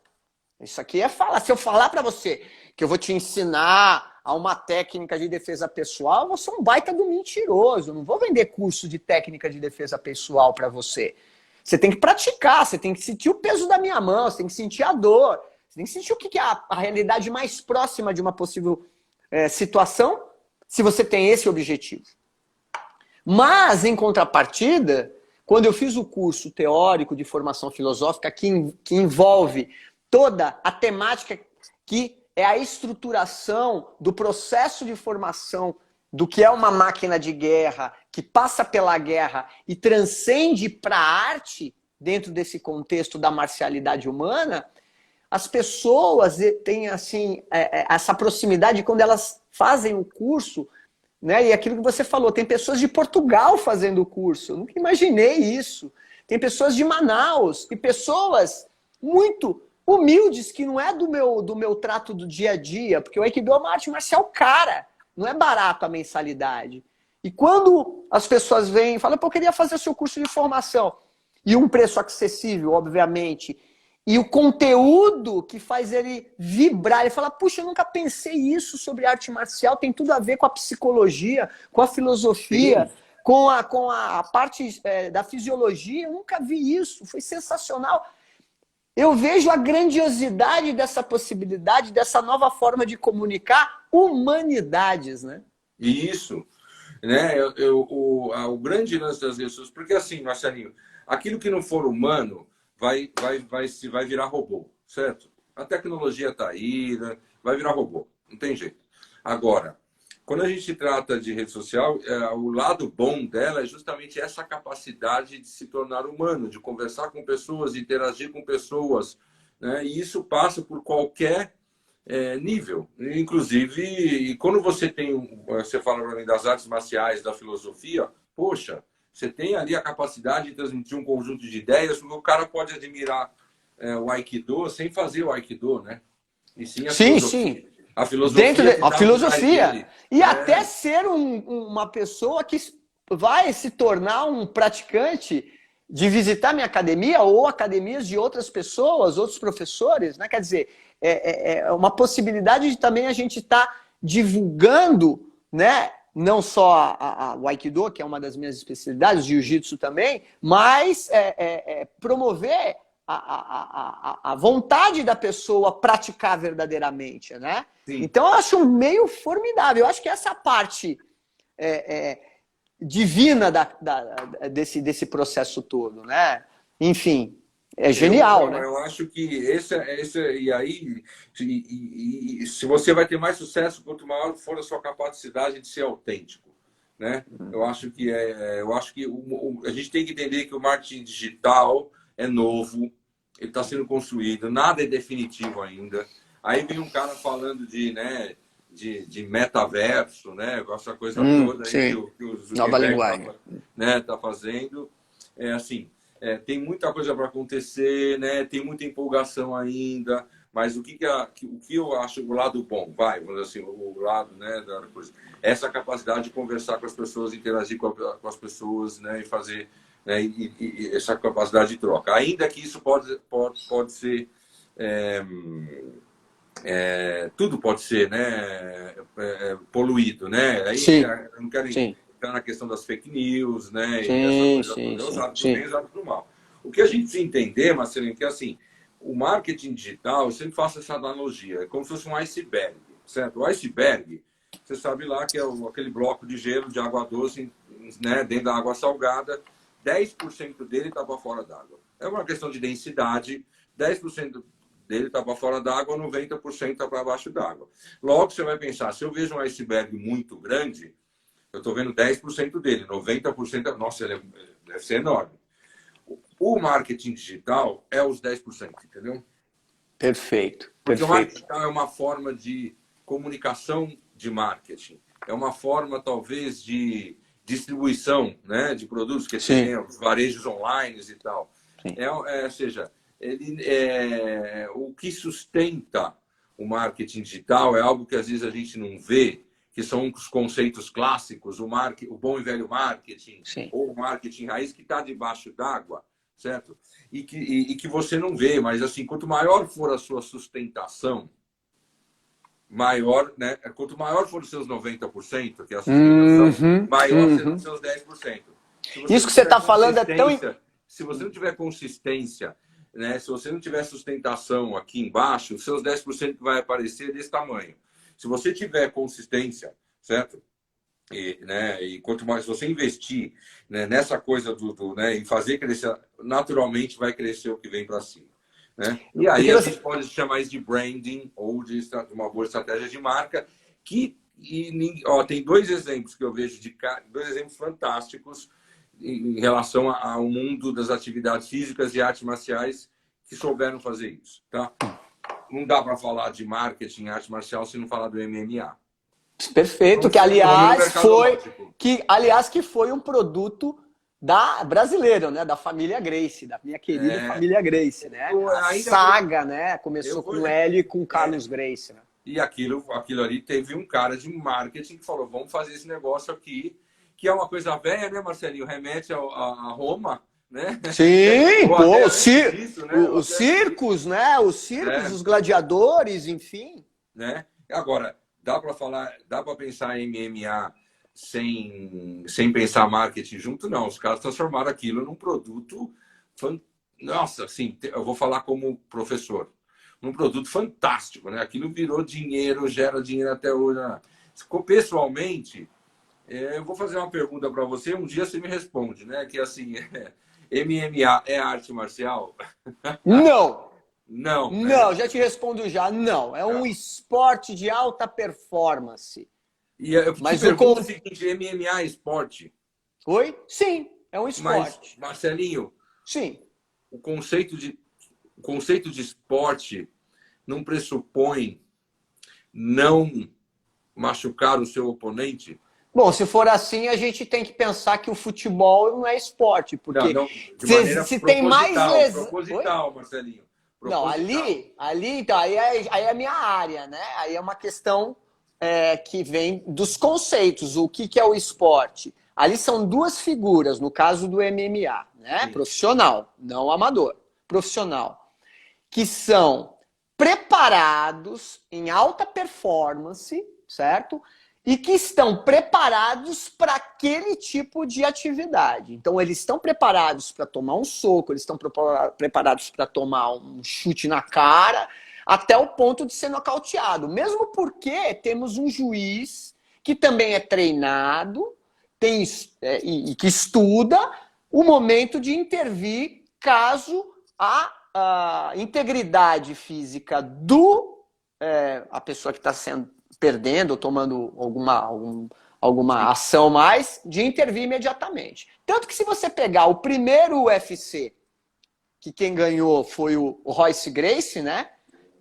Isso aqui é falar. Se eu falar para você que eu vou te ensinar a uma técnica de defesa pessoal, eu vou ser um baita do mentiroso. Eu não vou vender curso de técnica de defesa pessoal para você. Você tem que praticar, você tem que sentir o peso da minha mão, você tem que sentir a dor, você tem que sentir o que é a realidade mais próxima de uma possível situação, se você tem esse objetivo. Mas, em contrapartida, quando eu fiz o curso teórico de formação filosófica, que envolve toda a temática que é a estruturação do processo de formação do que é uma máquina de guerra, que passa pela guerra e transcende para a arte, dentro desse contexto da marcialidade humana, as pessoas têm assim, essa proximidade quando elas fazem o curso, né? E aquilo que você falou, tem pessoas de Portugal fazendo o curso, eu nunca imaginei isso. Tem pessoas de Manaus e pessoas muito humildes que não é do meu trato do dia a dia, porque o Aikido é uma arte marcial cara. Não é barato a mensalidade. E quando as pessoas vêm e falam, pô, eu queria fazer o seu curso de formação, e um preço acessível, obviamente, e o conteúdo que faz ele vibrar. Ele fala, puxa, eu nunca pensei isso sobre arte marcial, tem tudo a ver com a psicologia, com a filosofia, com a parte da fisiologia. Eu nunca vi isso, foi sensacional. Eu vejo a grandiosidade dessa possibilidade, dessa nova forma de comunicar humanidades, né? Isso, né? O grande lance das redes sociais, porque assim, Marcelinho, aquilo que não for humano vai virar robô, certo? A tecnologia está aí, né? Vai virar robô, não tem jeito. Agora, quando a gente trata de rede social, o lado bom dela é justamente essa capacidade de se tornar humano, de conversar com pessoas, de interagir com pessoas, né? E isso passa por qualquer nível. Inclusive, e quando você fala para mim das artes marciais, da filosofia, poxa, você tem ali a capacidade de transmitir um conjunto de ideias, porque o cara pode admirar o Aikido sem fazer o Aikido, né? E sim a filosofia. Sim. A filosofia. Dentro a filosofia. Dele, e até ser uma pessoa que vai se tornar um praticante de visitar minha academia ou academias de outras pessoas, outros professores, né? Quer dizer, é uma possibilidade de também a gente estar divulgando, né? Não só o Aikido, que é uma das minhas especialidades, o Jiu-Jitsu também, mas promover a vontade da pessoa praticar verdadeiramente, né? Sim. Então, eu acho um meio formidável. Eu acho que essa parte divina desse processo todo, né? Enfim, é genial, né? Eu acho que e aí, se você vai ter mais sucesso, quanto maior for a sua capacidade de ser autêntico, né? Eu acho que a gente tem que entender que o marketing digital é novo, ele está sendo construído, nada é definitivo ainda. Aí vem um cara falando de metaverso, né? Essa coisa toda aí que o Zuckerberg tá fazendo. Assim, tem muita coisa para acontecer, né? Tem muita empolgação ainda, mas o que eu acho o lado bom, vamos dizer assim, o lado, né, da coisa, essa capacidade de conversar com as pessoas, interagir com as pessoas, né, e fazer, né, e essa capacidade de troca. Ainda que isso pode ser tudo pode ser, né, poluído, né? Aí eu não quero entrar na questão das fake news, né? E essa coisa toda, usado pro bem, usado pro mal. O que a gente precisa entender, Marcelinho, é que assim, o marketing digital, eu sempre faço essa analogia, é como se fosse um iceberg, certo? O iceberg, você sabe lá que é aquele bloco de gelo de água doce, né, dentro da água salgada, 10% dele está para fora d'água. É uma questão de densidade, 10% dele está para fora d'água, 90% está para baixo d'água. Logo, você vai pensar, se eu vejo um iceberg muito grande, eu estou vendo 10% dele, 90%, nossa, ele deve ser enorme. O marketing digital é os 10%, entendeu? Perfeito. Porque o marketing digital é uma forma de comunicação de marketing. É uma forma, talvez, de distribuição, né, de produtos, que tem os varejos online e tal. Ou seja, o que sustenta o marketing digital é algo que às vezes a gente não vê, que são os conceitos clássicos, o bom e velho marketing, ou o marketing raiz, que está debaixo d'água, certo? E que você não vê, mas assim, quanto maior for a sua sustentação, maior, né? Quanto maior for os seus 90%, que é a sustentação, maior serão os seus 10%. Isso que você está falando é tão... Se você não tiver consistência, né? Se você não tiver sustentação aqui embaixo, os seus 10% que vai aparecer desse tamanho. Se você tiver consistência, certo? E quanto mais você investir, né, nessa coisa né, e fazer crescer, naturalmente vai crescer o que vem para cima. Né? E aí a gente pode chamar isso de branding ou de uma boa estratégia de marca. Tem dois exemplos que eu vejo, dois exemplos fantásticos em relação ao mundo das atividades físicas e artes marciais que souberam fazer isso. Tá? Não dá para falar de marketing e arte marcial se não falar do MMA. Perfeito, que aliás foi um produto brasileiro, né, da família Gracie, da minha querida família Gracie, né? A saga, né, começou com o Hélio e com o Carlos Gracie, né? E aquilo ali teve um cara de marketing que falou, vamos fazer esse negócio aqui, que é uma coisa velha, né, Marcelinho? Remete a Roma, né? Sim, Ou pô, até o antes disso, né? Ou os até circos, né? Os circos, os gladiadores, enfim. né? Agora, dá para pensar em MMA sem pensar marketing junto? Não, os caras transformaram aquilo num produto, nossa, assim, eu vou falar como professor, num produto fantástico, né? Aquilo virou dinheiro, gera dinheiro até hoje, né? Pessoalmente, eu vou fazer uma pergunta para você, um dia você me responde, né? Que assim, MMA é arte marcial? Não, Não, né? não, já te respondo já. Não, é um esporte de alta performance. E eu te Mas o pergunto o seguinte, MMA é esporte? Oi? Sim, é um Mas, esporte. Marcelinho, Sim. o conceito de esporte não pressupõe não machucar o seu oponente? Bom, se for assim, a gente tem que pensar que o futebol não é esporte, Não, porque não, de maneira se tem mais lesão. Oi? proposital, Marcelinho. Não, Proposital. então, aí é a minha área, né? Aí é uma questão que vem dos conceitos. O que é o esporte? Ali são duas figuras, no caso do MMA, né? Sim. Profissional, não amador. Profissional. Que são preparados em alta performance, certo? E que estão preparados para aquele tipo de atividade. Então, eles estão preparados para tomar um soco, eles estão preparados para tomar um chute na cara, até o ponto de ser nocauteado. Mesmo porque temos um juiz que também é treinado e que estuda o momento de intervir caso a integridade física a pessoa que está perdendo ou tomando alguma ação mais, de intervir imediatamente. Tanto que se você pegar o primeiro UFC, que quem ganhou foi o Royce Gracie, né?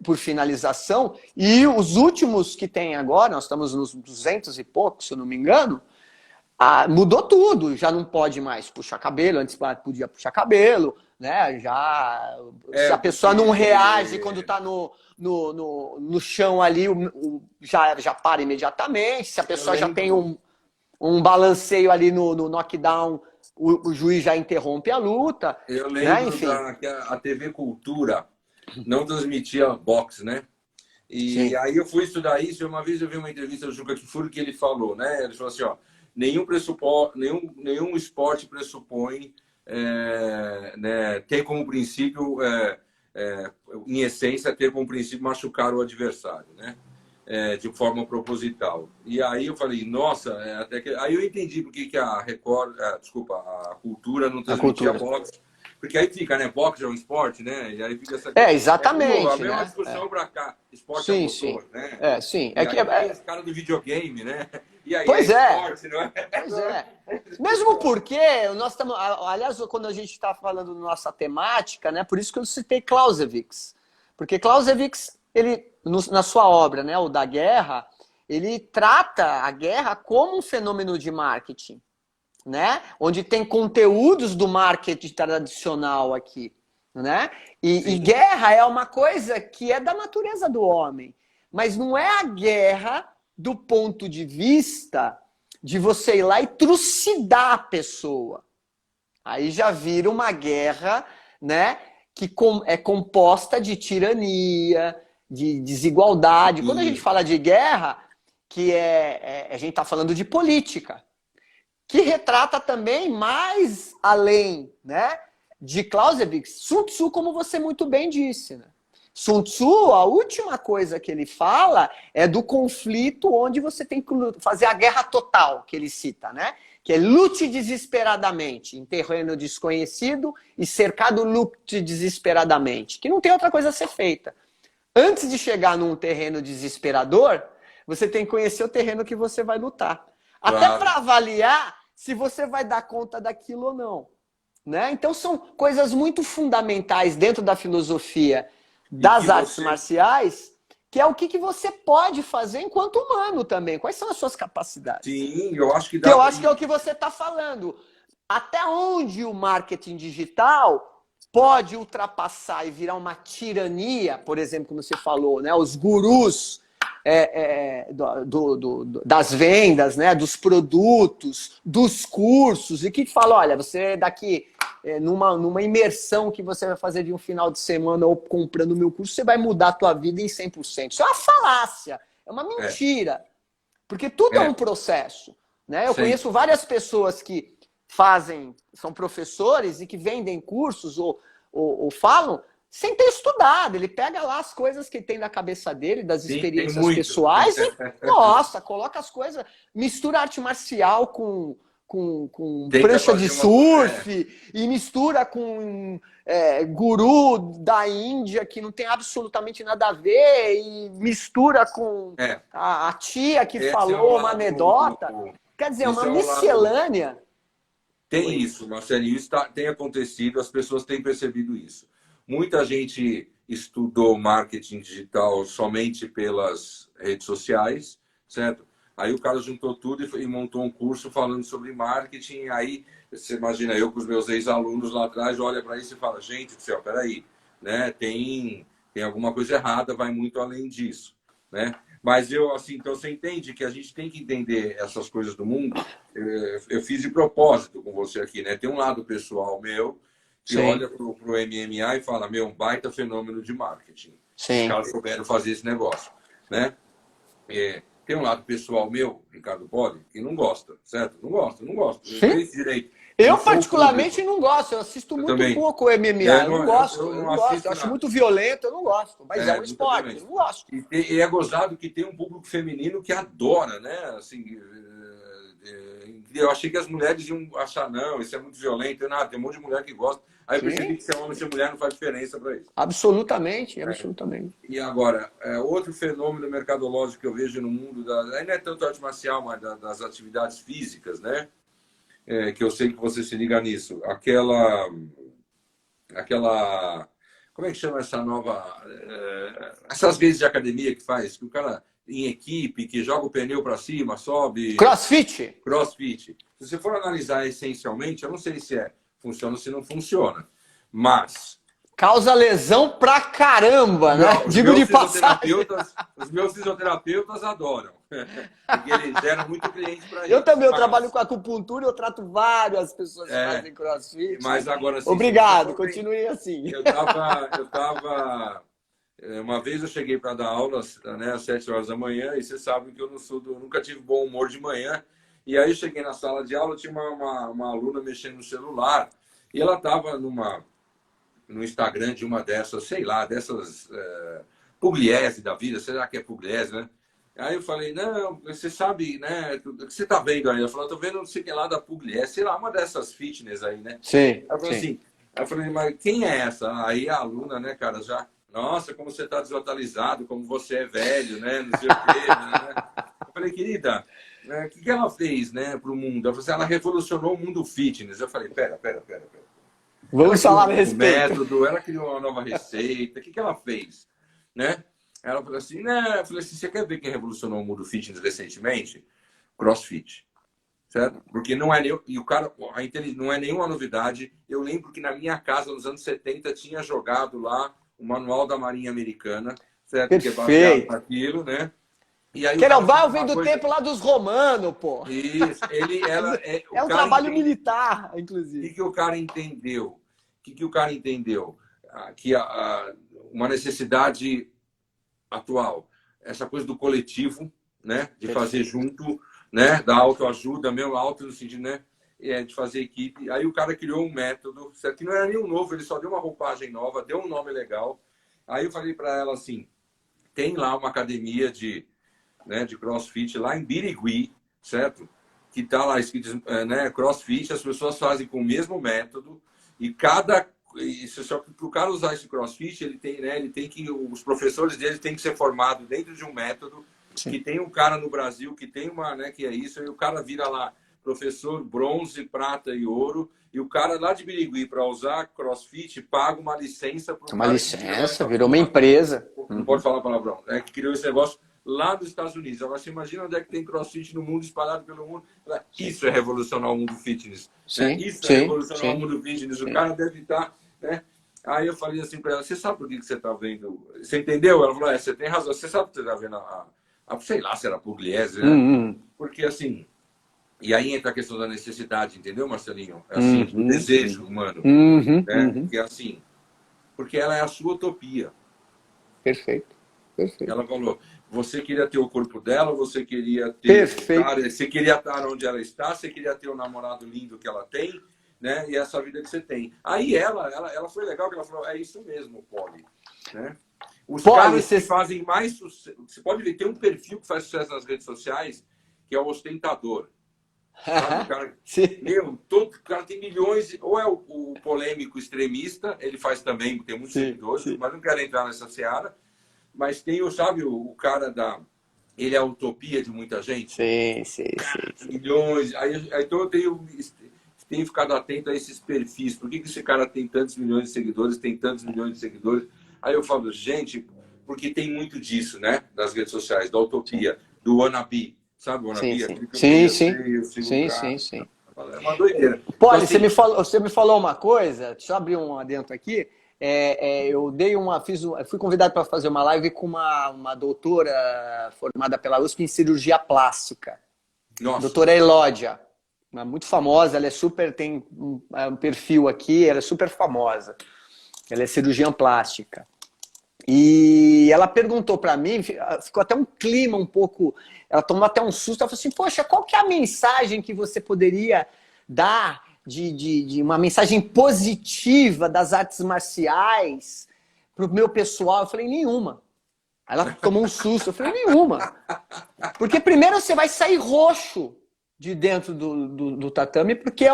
Por finalização, e os últimos que tem agora, nós estamos nos 200 e poucos, se eu não me engano, mudou tudo, já não pode mais puxar cabelo, antes podia puxar cabelo, né? Se a pessoa não reage quando está no chão ali, já para imediatamente. Se a pessoa já tem um balanceio ali no knockdown, o juiz já interrompe a luta. Eu Né? lembro Enfim. que a TV Cultura não transmitia boxe, né? E Sim. aí eu fui estudar isso e uma vez eu vi uma entrevista do Juca Kfouri que ele falou, né? Ele falou assim, ó, nenhum esporte pressupõe né, ter como princípio, em essência, ter como princípio machucar o adversário, né? De forma proposital. E aí eu falei, nossa, até que... aí eu entendi por que a Record, a Cultura não transmitia boxe. Porque aí fica, né? Boxe é um esporte, né? E aí fica essa Exatamente. a mesma discussão para cá. Esporte é motor, né? Sim. E aí tem os caras do videogame, né? E aí pois esporte, não é? Pois é. Mesmo porque nós estamos. Aliás, quando a gente está falando da nossa temática, né? Por isso que eu citei Clausewitz. Porque Clausewitz, ele, na sua obra, né, o da guerra, ele trata a guerra como um fenômeno de marketing. Né? Onde tem conteúdos do marketing tradicional aqui, né? E guerra é uma coisa que é da natureza do homem, mas não é a guerra do ponto de vista de você ir lá e trucidar a pessoa. Aí já vira uma guerra, né? Que é composta de tirania, de desigualdade. Quando a gente fala de guerra, a gente está falando de política, que retrata também mais além, né, de Clausewitz, Sun Tzu, como você muito bem disse. Né? Sun Tzu, a última coisa que ele fala é do conflito onde você tem que fazer a guerra total, que ele cita, né? Que é lute desesperadamente em terreno desconhecido e cercado lute desesperadamente, que não tem outra coisa a ser feita. Antes de chegar num terreno desesperador, você tem que conhecer o terreno que você vai lutar. Até para avaliar se você vai dar conta daquilo ou não. Né? Então são coisas muito fundamentais dentro da filosofia das artes marciais, que é o que você pode fazer enquanto humano também. Quais são as suas capacidades? Sim, eu acho que dá. Eu acho que é o que você está falando. Até onde o marketing digital pode ultrapassar e virar uma tirania, por exemplo, como você falou, né? Os gurus das vendas, né, dos produtos, dos cursos, e que fala, olha, você daqui numa imersão que você vai fazer de um final de semana ou comprando o meu curso, você vai mudar a tua vida em 100%. Isso é uma falácia, é uma mentira. Porque tudo é um processo. Né? Eu conheço várias pessoas que são professores e que vendem cursos ou falam sem ter estudado. Ele pega lá as coisas que tem na cabeça dele, das experiências pessoais, e, nossa, coloca as coisas, mistura arte marcial com prancha de surf, e mistura com guru da Índia, que não tem absolutamente nada a ver, e mistura com a tia que falou uma anedota. Quer dizer, uma miscelânea. Tem isso, Marcelinho, isso tem acontecido, as pessoas têm percebido isso. Muita gente estudou marketing digital somente pelas redes sociais, certo? Aí o cara juntou tudo e montou um curso falando sobre marketing. Aí você imagina, eu com os meus ex-alunos lá atrás, olha para isso e fala, gente do céu, peraí, né? Tem alguma coisa errada, vai muito além disso, né? Mas então você entende que a gente tem que entender essas coisas do mundo. Eu fiz de propósito com você aqui, né? Tem um lado pessoal meu, que olha para o MMA e fala, um baita fenômeno de marketing. Os caras souberam fazer esse negócio, né? Tem um lado pessoal meu, Ricardo Poli, que não gosta, certo? Não gosto. Não fez direito. Eu particularmente não gosto, eu assisto muito pouco o MMA, eu não gosto, eu acho muito violento, eu não gosto, mas é um esporte, eu não gosto. E é gozado que tem um público feminino que adora, né? Assim, eu achei que as mulheres iam achar, não, isso é muito violento, nada, tem um monte de mulher que gosta. Aí eu percebi que ser homem e ser mulher não faz diferença para isso. Absolutamente. E agora, outro fenômeno mercadológico que eu vejo no mundo, aí não é tanto arte marcial, mas das atividades físicas, né? Que eu sei que você se liga nisso. Aquela como é que chama essa nova... essas vezes de academia que faz, que o cara em equipe, que joga o pneu para cima, sobe... Crossfit. Se você for analisar essencialmente, eu não sei se funciona ou se não funciona, mas... Causa lesão pra caramba, né? Digo de passagem. Os meus fisioterapeutas adoram. Porque eles geram muito cliente para eles. Eu também trabalho com acupuntura, eu trato várias pessoas que fazem crossfit. Mas agora sim. Obrigado, continue assim. Uma vez eu cheguei para dar aula, né, às 7 horas da manhã, e você sabe que eu nunca tive bom humor de manhã. E aí eu cheguei na sala de aula, tinha uma aluna mexendo no celular, e ela estava no Instagram de uma dessas, sei lá, dessas Pugliese da vida, será que é Pugliese, né? Aí eu falei, não, você sabe, né, o que você está vendo aí? Ela falou, estou vendo não sei o que lá da Pugliese, sei lá, uma dessas fitness aí, né? Sim. Ela falou assim, eu falei, mas quem é essa? Aí a aluna, né, cara, já, nossa, como você está desatualizado, como você é velho, né, não sei o quê, né? Eu falei, querida, o que ela fez, né, para o mundo? Ela falou assim, ela revolucionou o mundo fitness. Eu falei, pera. Vamos falar a respeito. Método, ela criou uma nova receita. O que ela fez? Né? Ela falou assim, né? Eu falei assim, você quer ver quem revolucionou o mundo fitness recentemente? CrossFit. Certo? Porque não é não é nenhuma novidade. Eu lembro que na minha casa, nos anos 70, tinha jogado lá o manual da Marinha Americana. Certo? Perfeito. Que é baseado naquilo, né? E aí, Querobal vem do tempo lá dos romanos, pô. Isso. É um trabalho militar, inclusive. O que o cara entendeu? Que uma necessidade atual, essa coisa do coletivo, né? De fazer junto, né? Da autoajuda, mesmo auto no sentido, né? De fazer equipe. Aí o cara criou um método, certo? Que não era nenhum novo, ele só deu uma roupagem nova, deu um nome legal. Aí eu falei para ela assim, tem lá uma academia de CrossFit lá em Birigui, certo? Que está lá escrito, né, CrossFit, as pessoas fazem com o mesmo método e só que para o cara usar esse CrossFit, ele tem que, os professores dele têm que ser formados dentro de um método. Sim. Que tem um cara no Brasil que tem que é isso, e o cara vira lá professor bronze, prata e ouro, e o cara lá de Birigui, para usar CrossFit, paga uma licença. Uma licença, virou uma empresa. Não pode falar palavrão, que criou esse negócio lá nos Estados Unidos. Agora, você imagina onde é que tem CrossFit no mundo, espalhado pelo mundo. Isso é revolucionar o mundo fitness. Sim, né? Isso é revolucionar o mundo fitness. O cara deve estar... Né? Aí eu falei assim para ela, você sabe por que você está vendo? Você entendeu? Ela falou, você tem razão. Você sabe que você está vendo sei lá se era Pugliese, né? Porque assim, E aí entra a questão da necessidade, entendeu, Marcelinho? É assim, do desejo humano. Né? Que é assim, porque ela é a sua utopia. Perfeito. Perfeito. Ela falou, você queria ter o corpo dela, você queria ter... Perfeito. Você queria estar onde ela está, você queria ter o namorado lindo que ela tem, né? E essa vida que você tem. Aí ela foi legal, que ela falou, é isso mesmo, Poli. Né? Os caras que fazem mais sucesso... Você pode ver, tem um perfil que faz sucesso nas redes sociais, que é o ostentador. Sabe? O cara, todo cara tem milhões, ou é o polêmico extremista, ele faz também, tem muitos seguidores, mas não quero entrar nessa seara. Mas tem, sabe, o cara da... Ele é a utopia de muita gente. Sim. Milhões. Aí então eu tenho ficado atento a esses perfis. Por que esse cara tem tantos milhões de seguidores, tem tantos milhões de seguidores? Aí eu falo, gente, porque tem muito disso, né? Das redes sociais, da utopia, do wannabe. Sabe o wannabe? Sim. É uma doideira. Poli, então, você me falou uma coisa, deixa eu abrir um adentro aqui. Eu fui convidado para fazer uma live com uma doutora formada pela USP em cirurgia plástica. Nossa. Doutora Elódia, muito famosa, ela tem um perfil aqui, ela é super famosa. Ela é cirurgiã plástica. E ela perguntou para mim, ficou até um clima um pouco, ela tomou até um susto, ela falou assim, poxa, qual que é a mensagem que você poderia dar de uma mensagem positiva das artes marciais para o meu pessoal? Eu falei, nenhuma. Aí ela tomou um susto, eu falei, nenhuma. Porque primeiro você vai sair roxo de dentro do tatame, porque a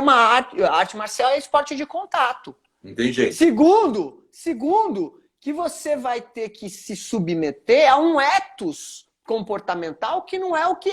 arte marcial é esporte de contato. Entendi. Segundo, que você vai ter que se submeter a um ethos comportamental que não é o que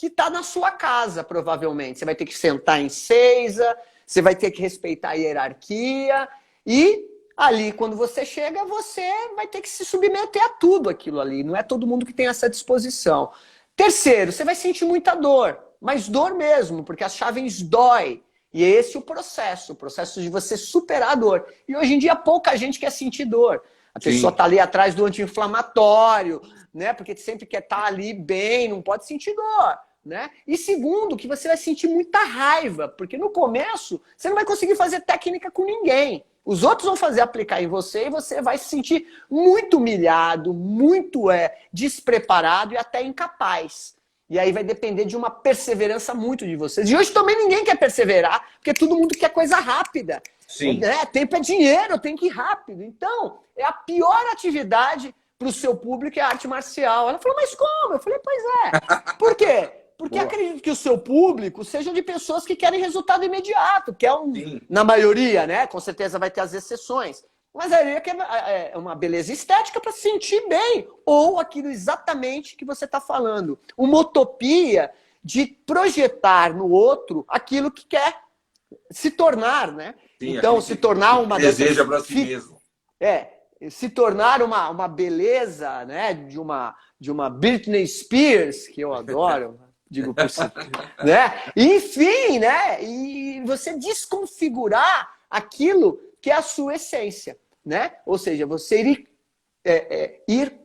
está na sua casa, provavelmente. Você vai ter que sentar em seisa, você vai ter que respeitar a hierarquia e ali, quando você chega, você vai ter que se submeter a tudo aquilo ali. Não é todo mundo que tem essa disposição. Terceiro, você vai sentir muita dor, mas dor mesmo, porque as chaves dói. E é esse o processo de você superar a dor. E hoje em dia pouca gente quer sentir dor. A pessoa está ali atrás do anti-inflamatório, né? Porque sempre quer estar ali bem, não pode sentir dor. Né? E segundo, que você vai sentir muita raiva, porque no começo você não vai conseguir fazer técnica com ninguém. Os outros vão aplicar em você e você vai se sentir muito humilhado, muito despreparado e até incapaz. E aí vai depender de uma perseverança muito de vocês. E hoje também ninguém quer perseverar, porque todo mundo quer coisa rápida. Sim. Tempo é dinheiro, tem que ir rápido. Então, é a pior atividade para o seu público é a arte marcial. Ela falou, mas como? Eu falei, pois é. Por quê? Porque acredito que o seu público sejam de pessoas que querem resultado imediato, que é na maioria, né? Com certeza vai ter as exceções. Mas aí é uma beleza estética para se sentir bem. Ou aquilo exatamente que você está falando. Uma utopia de projetar no outro aquilo que quer se tornar, né? Sim, então, se tornar uma... Deseja para si mesmo. Se tornar uma beleza, né? De uma Britney Spears, que eu adoro... digo por si, né? Enfim, né? E você desconfigurar aquilo que é a sua essência, né? Ou seja, você ir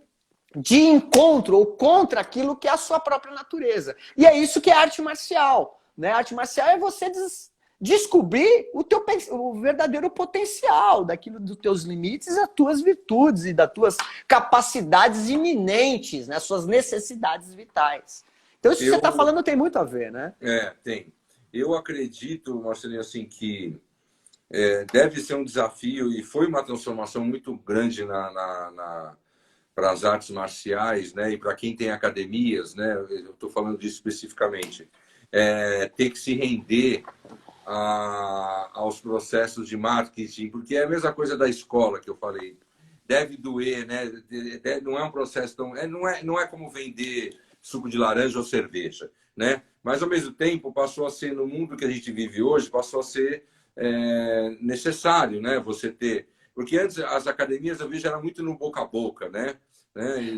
de encontro ou contra aquilo que é a sua própria natureza. E é isso que é arte marcial, né? A arte marcial é você descobrir o verdadeiro potencial daquilo dos teus limites, das tuas virtudes e das tuas capacidades iminentes, né? Suas necessidades vitais. Então, isso que você está falando tem muito a ver, né? Tem. Eu acredito, Marcelinho, assim, que deve ser um desafio e foi uma transformação muito grande para as artes marciais, né? E para quem tem academias, né? Eu estou falando disso especificamente. Ter que se render aos processos de marketing, porque é a mesma coisa da escola que eu falei. Deve doer, né? Não é um processo tão... Não é como vender suco de laranja ou cerveja, né? Mas, ao mesmo tempo, passou a ser, no mundo que a gente vive hoje, passou a ser necessário, né? Você ter... Porque antes as academias, eu vejo, eram muito no boca a boca, né?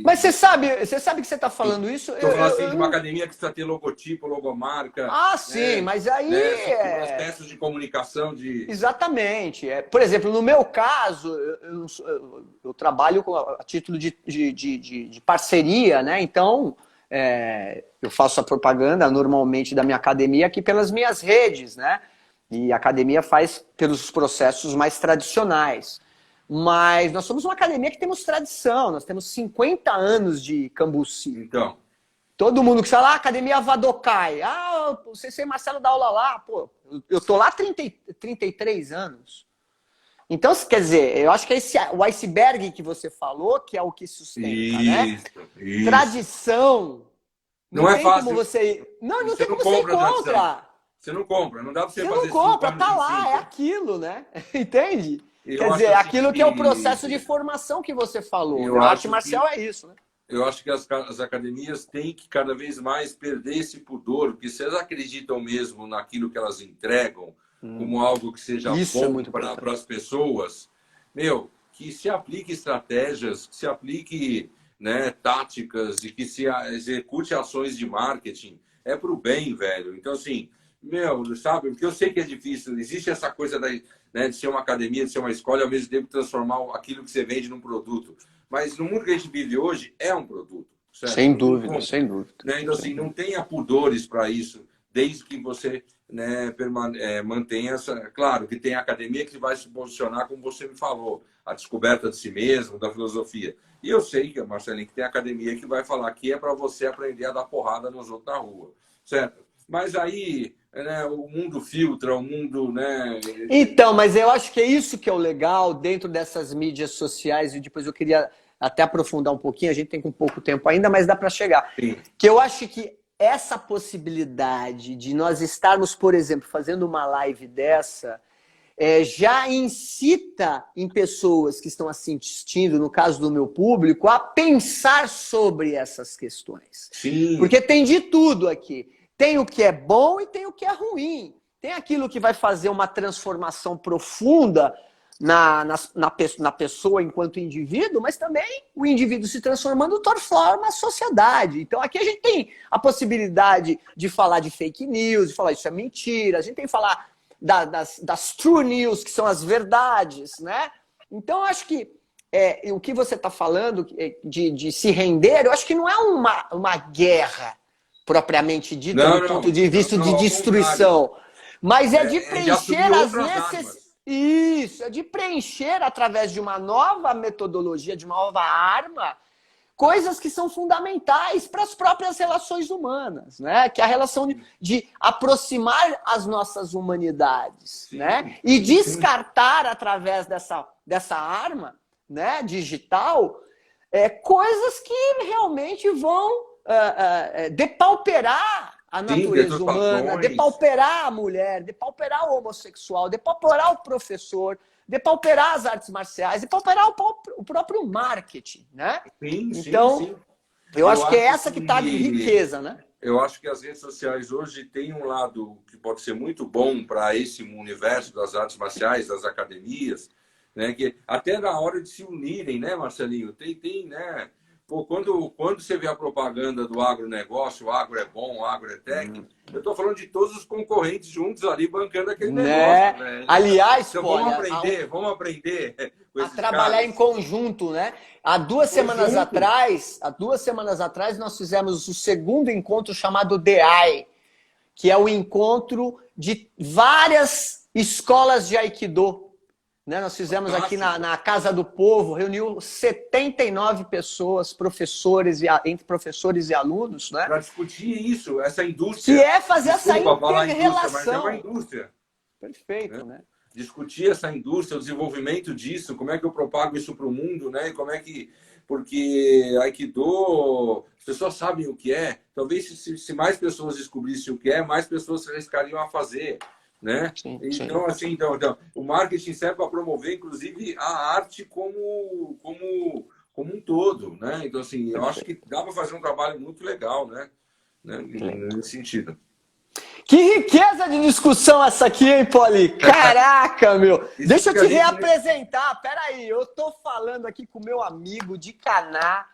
Mas você sabe que você está falando isso? Estou falando assim, de uma academia que precisa ter logotipo, logomarca. Sim, mas aí... As peças de comunicação de... Exatamente. Por exemplo, no meu caso, eu trabalho a título de parceria, né? Então... eu faço a propaganda normalmente da minha academia aqui pelas minhas redes, né? E a academia faz pelos processos mais tradicionais. Mas nós somos uma academia que temos tradição, nós temos 50 anos de Cambuci. Então, Todo mundo que fala, academia Vadokai, o CC Marcelo dá aula lá, pô, eu tô lá há 33 anos. Então, quer dizer, eu acho que o iceberg que você falou, que é o que sustenta, né? isso. Tradição, Não é tem fácil. como você... Não Você tem não como você compra tradição. encontrar. Você não compra, não dá para você Você fazer não compra, 5 anos tá de lá, é cinco. aquilo, né? Entende? Eu Quer acho dizer, assim aquilo que é o processo de formação que você falou. eu Né? A arte acho marcial é isso, né? eu acho que as academias têm que cada vez mais perder esse pudor, porque se elas acreditam mesmo naquilo que elas entregam, como algo que seja Isso é bom muito para importante. as pessoas, que se aplique estratégias, que se aplique, né, táticas e que se execute ações de marketing. É para o bem, velho. Então, assim, sabe? Porque eu sei que é difícil. Existe essa coisa né, de ser uma academia, de ser uma escola e ao mesmo tempo transformar aquilo que você vende num produto. Mas no mundo que a gente vive hoje, é um produto, certo? Sem Não tem dúvida, como, sem dúvida. né? Então, assim, não tenha pudores para isso, desde que você, né, mantenha essa... Claro que tem a academia que vai se posicionar, como você me falou, a descoberta de si mesmo, da filosofia. E eu sei que, Marcelinho, que tem academia que vai falar que é para você aprender a dar porrada nos outros na rua, certo? Mas aí, né, o mundo filtra, o mundo, né... Então, mas eu acho que é isso que é o legal dentro dessas mídias sociais, e depois eu queria até aprofundar um pouquinho, a gente tem com pouco tempo ainda, mas dá para chegar. Sim. Que eu acho que essa possibilidade de nós estarmos, por exemplo, fazendo uma live dessa, já incita em pessoas que estão assistindo, no caso do meu público, a pensar sobre essas questões. Sim. Porque tem de tudo aqui. Tem o que é bom e tem o que é ruim. Tem aquilo que vai fazer uma transformação profunda na pessoa enquanto indivíduo, mas também o indivíduo se transformando transforma a sociedade. Então aqui a gente tem a possibilidade de falar de fake news, de falar isso é mentira, a gente tem que falar das true news, que são as verdades, né? Então eu acho que o que você está falando de se render, eu acho que não é uma guerra propriamente dita do ponto de vista de destruição, mas é de preencher as necessidades. Isso, é de preencher através de uma nova metodologia, de uma nova arma, coisas que são fundamentais para as próprias relações humanas, né? Que é a relação de aproximar as nossas humanidades, sim, né? E descartar através dessa arma, né, digital, coisas que realmente vão depauperar a natureza humana, depauperar a mulher, depauperar o homossexual, depauperar o professor, depauperar as artes marciais, depauperar o próprio marketing, né? Sim, então, sim. Eu acho que é essa que está de riqueza, né? Eu acho que as redes sociais hoje têm um lado que pode ser muito bom para esse universo das artes marciais, das academias, né? Que até na hora de se unirem, né, Marcelinho? Tem, né? Pô, quando você vê a propaganda do agronegócio, o agro é bom, o agro é técnico, eu estou falando de todos os concorrentes juntos ali bancando aquele negócio. Né? Aliás, então, vamos aprender a trabalhar em conjunto, né? Há duas semanas atrás, nós fizemos o segundo encontro chamado DEAI, que é o encontro de várias escolas de Aikido. Né? Nós fizemos aqui na Casa do Povo, reuniu 79 pessoas, entre professores e alunos, né? Para discutir isso, essa indústria. Que é fazer essa inter-relação. Mas é uma indústria. Perfeito, né? Discutir essa indústria, o desenvolvimento disso, como é que eu propago isso para o mundo, né? E como é que... Porque Aikido, as pessoas sabem o que é. Talvez se mais pessoas descobrissem o que é, mais pessoas se arriscariam a fazer. Né? Sim, então, assim, então, o marketing serve para promover, inclusive, a arte como um todo, né? Então, assim, eu acho que dá para fazer um trabalho muito legal, né? Nesse sentido. Que riqueza de discussão essa aqui, hein, Poli? Caraca, meu! Deixa eu te reapresentar. Peraí, eu tô falando aqui com o meu amigo de Caná,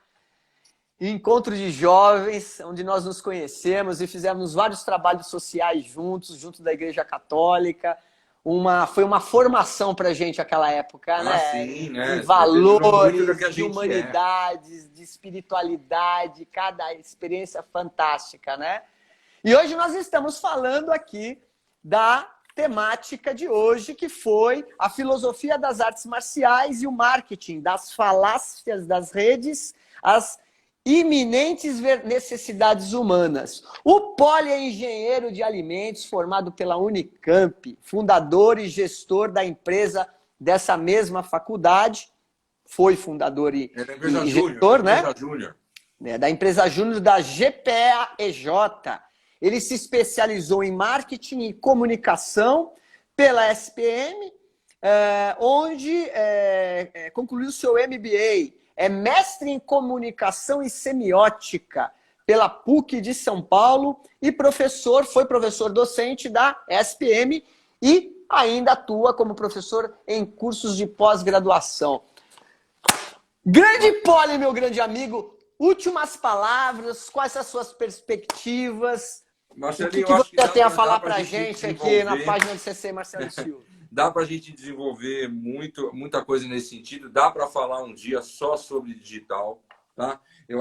encontro de jovens, onde nós nos conhecemos e fizemos vários trabalhos sociais junto da Igreja Católica. foi uma formação para a gente aquela época, né? Sim, né? De valores, Que a de gente humanidades, de espiritualidade, cada experiência fantástica, né? E hoje nós estamos falando aqui da temática de hoje, que foi a filosofia das artes marciais e o marketing, das falácias das redes, as iminentes necessidades humanas. O Poli é engenheiro de alimentos formado pela Unicamp, fundador e gestor da empresa dessa mesma faculdade, foi fundador e gestor, né? Da empresa júnior da GPA-EJ. Ele se especializou em marketing e comunicação pela SPM, onde concluiu seu MBA. É mestre em comunicação e semiótica pela PUC de São Paulo e foi professor docente da SPM e ainda atua como professor em cursos de pós-graduação. Grande Poli, meu grande amigo, últimas palavras, quais as suas perspectivas? Marcelinho, o que você tem a falar para a gente aqui na página do CC Marcelo Silva? Dá para a gente desenvolver muita coisa nesse sentido. Dá para falar um dia só sobre digital, tá?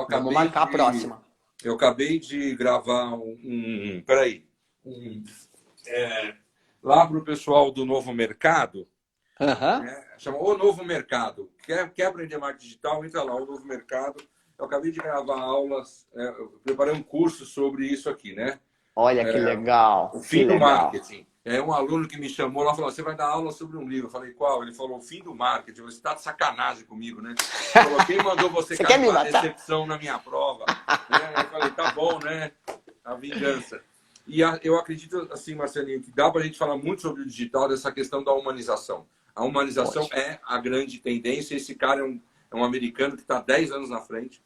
Vamos marcar a próxima. Eu acabei de gravar lá para o pessoal do Novo Mercado. Chama O Novo Mercado. Quer aprender marketing digital? Entra lá, O Novo Mercado. Eu acabei de gravar aulas, eu preparei um curso sobre isso aqui, né? Olha que legal. O fim do marketing. Um aluno que me chamou lá e falou: você vai dar aula sobre um livro. Eu falei: qual? Ele falou: o fim do marketing. Você está de sacanagem comigo, né? Ele falou: quem mandou você cair na decepção na minha prova? Eu falei: tá bom, né? A vingança. E eu acredito, assim, Marcelinho, que dá para a gente falar muito sobre o digital, dessa questão da humanização. A humanização é a grande tendência. Esse cara é um americano que está 10 anos na frente.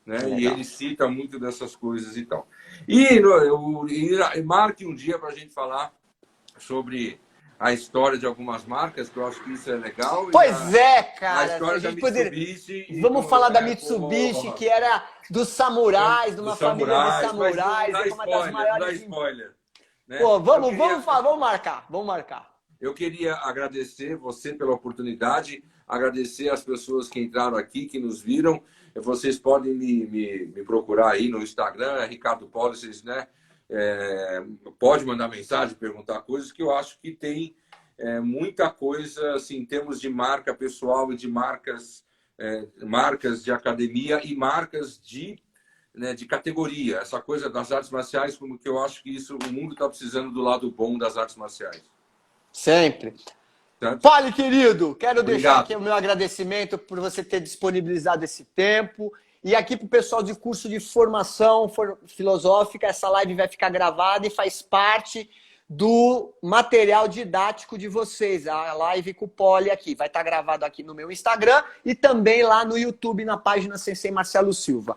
Né? E ele cita muito dessas coisas e tal. E marque um dia para a gente falar sobre a história de algumas marcas, que eu acho que isso é legal. Pois cara. A história da Mitsubishi. Vamos falar da Mitsubishi, que era dos samurais, de uma família de samurais. É uma das maiores... Não dá spoiler. Né? Pô, vamos marcar. Eu queria agradecer você pela oportunidade, agradecer as pessoas que entraram aqui, que nos viram. Vocês podem me procurar aí no Instagram, Ricardo Policies, né? Pode mandar mensagem, perguntar coisas, que eu acho que tem muita coisa assim, em termos de marca pessoal e de marcas de academia e marcas de categoria. Essa coisa das artes marciais, como que eu acho que o mundo está precisando do lado bom das artes marciais. Sempre. Poli, querido, quero deixar aqui o meu agradecimento por você ter disponibilizado esse tempo. E aqui para o pessoal de curso de formação filosófica, essa live vai ficar gravada e faz parte do material didático de vocês. A live com o Poli aqui. Vai estar gravado aqui no meu Instagram e também lá no YouTube, na página Sensei Marcelo Silva.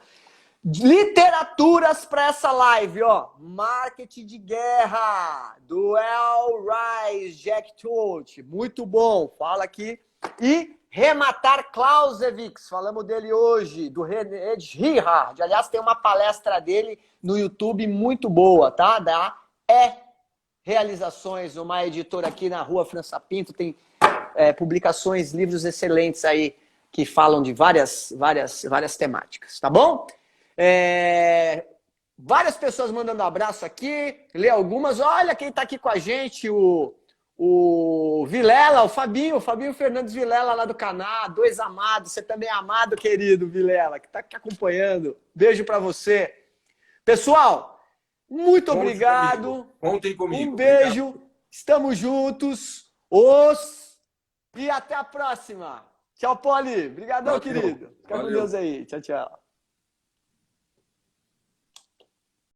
Literaturas para essa live, ó. Marketing de Guerra, do El Rise, Jack Trout. Muito bom, fala aqui. E Rematar Clausewitz, falamos dele hoje, do René Girard. Aliás, tem uma palestra dele no YouTube muito boa, tá? Da Realizações, uma editora aqui na Rua França Pinto, tem publicações, livros excelentes aí, que falam de várias temáticas, tá bom? Várias pessoas mandando abraço aqui, lê algumas. Olha quem está aqui com a gente, o Vilela, o Fabinho Fernandes Vilela lá do Caná, dois amados, você também é amado, querido Vilela, que está aqui acompanhando. Beijo para você. Pessoal, muito obrigado. Contem comigo. Um beijo, obrigado. Estamos juntos. E até a próxima. Tchau, Poli. Obrigadão, querido. Fica com Deus aí. Tchau, tchau.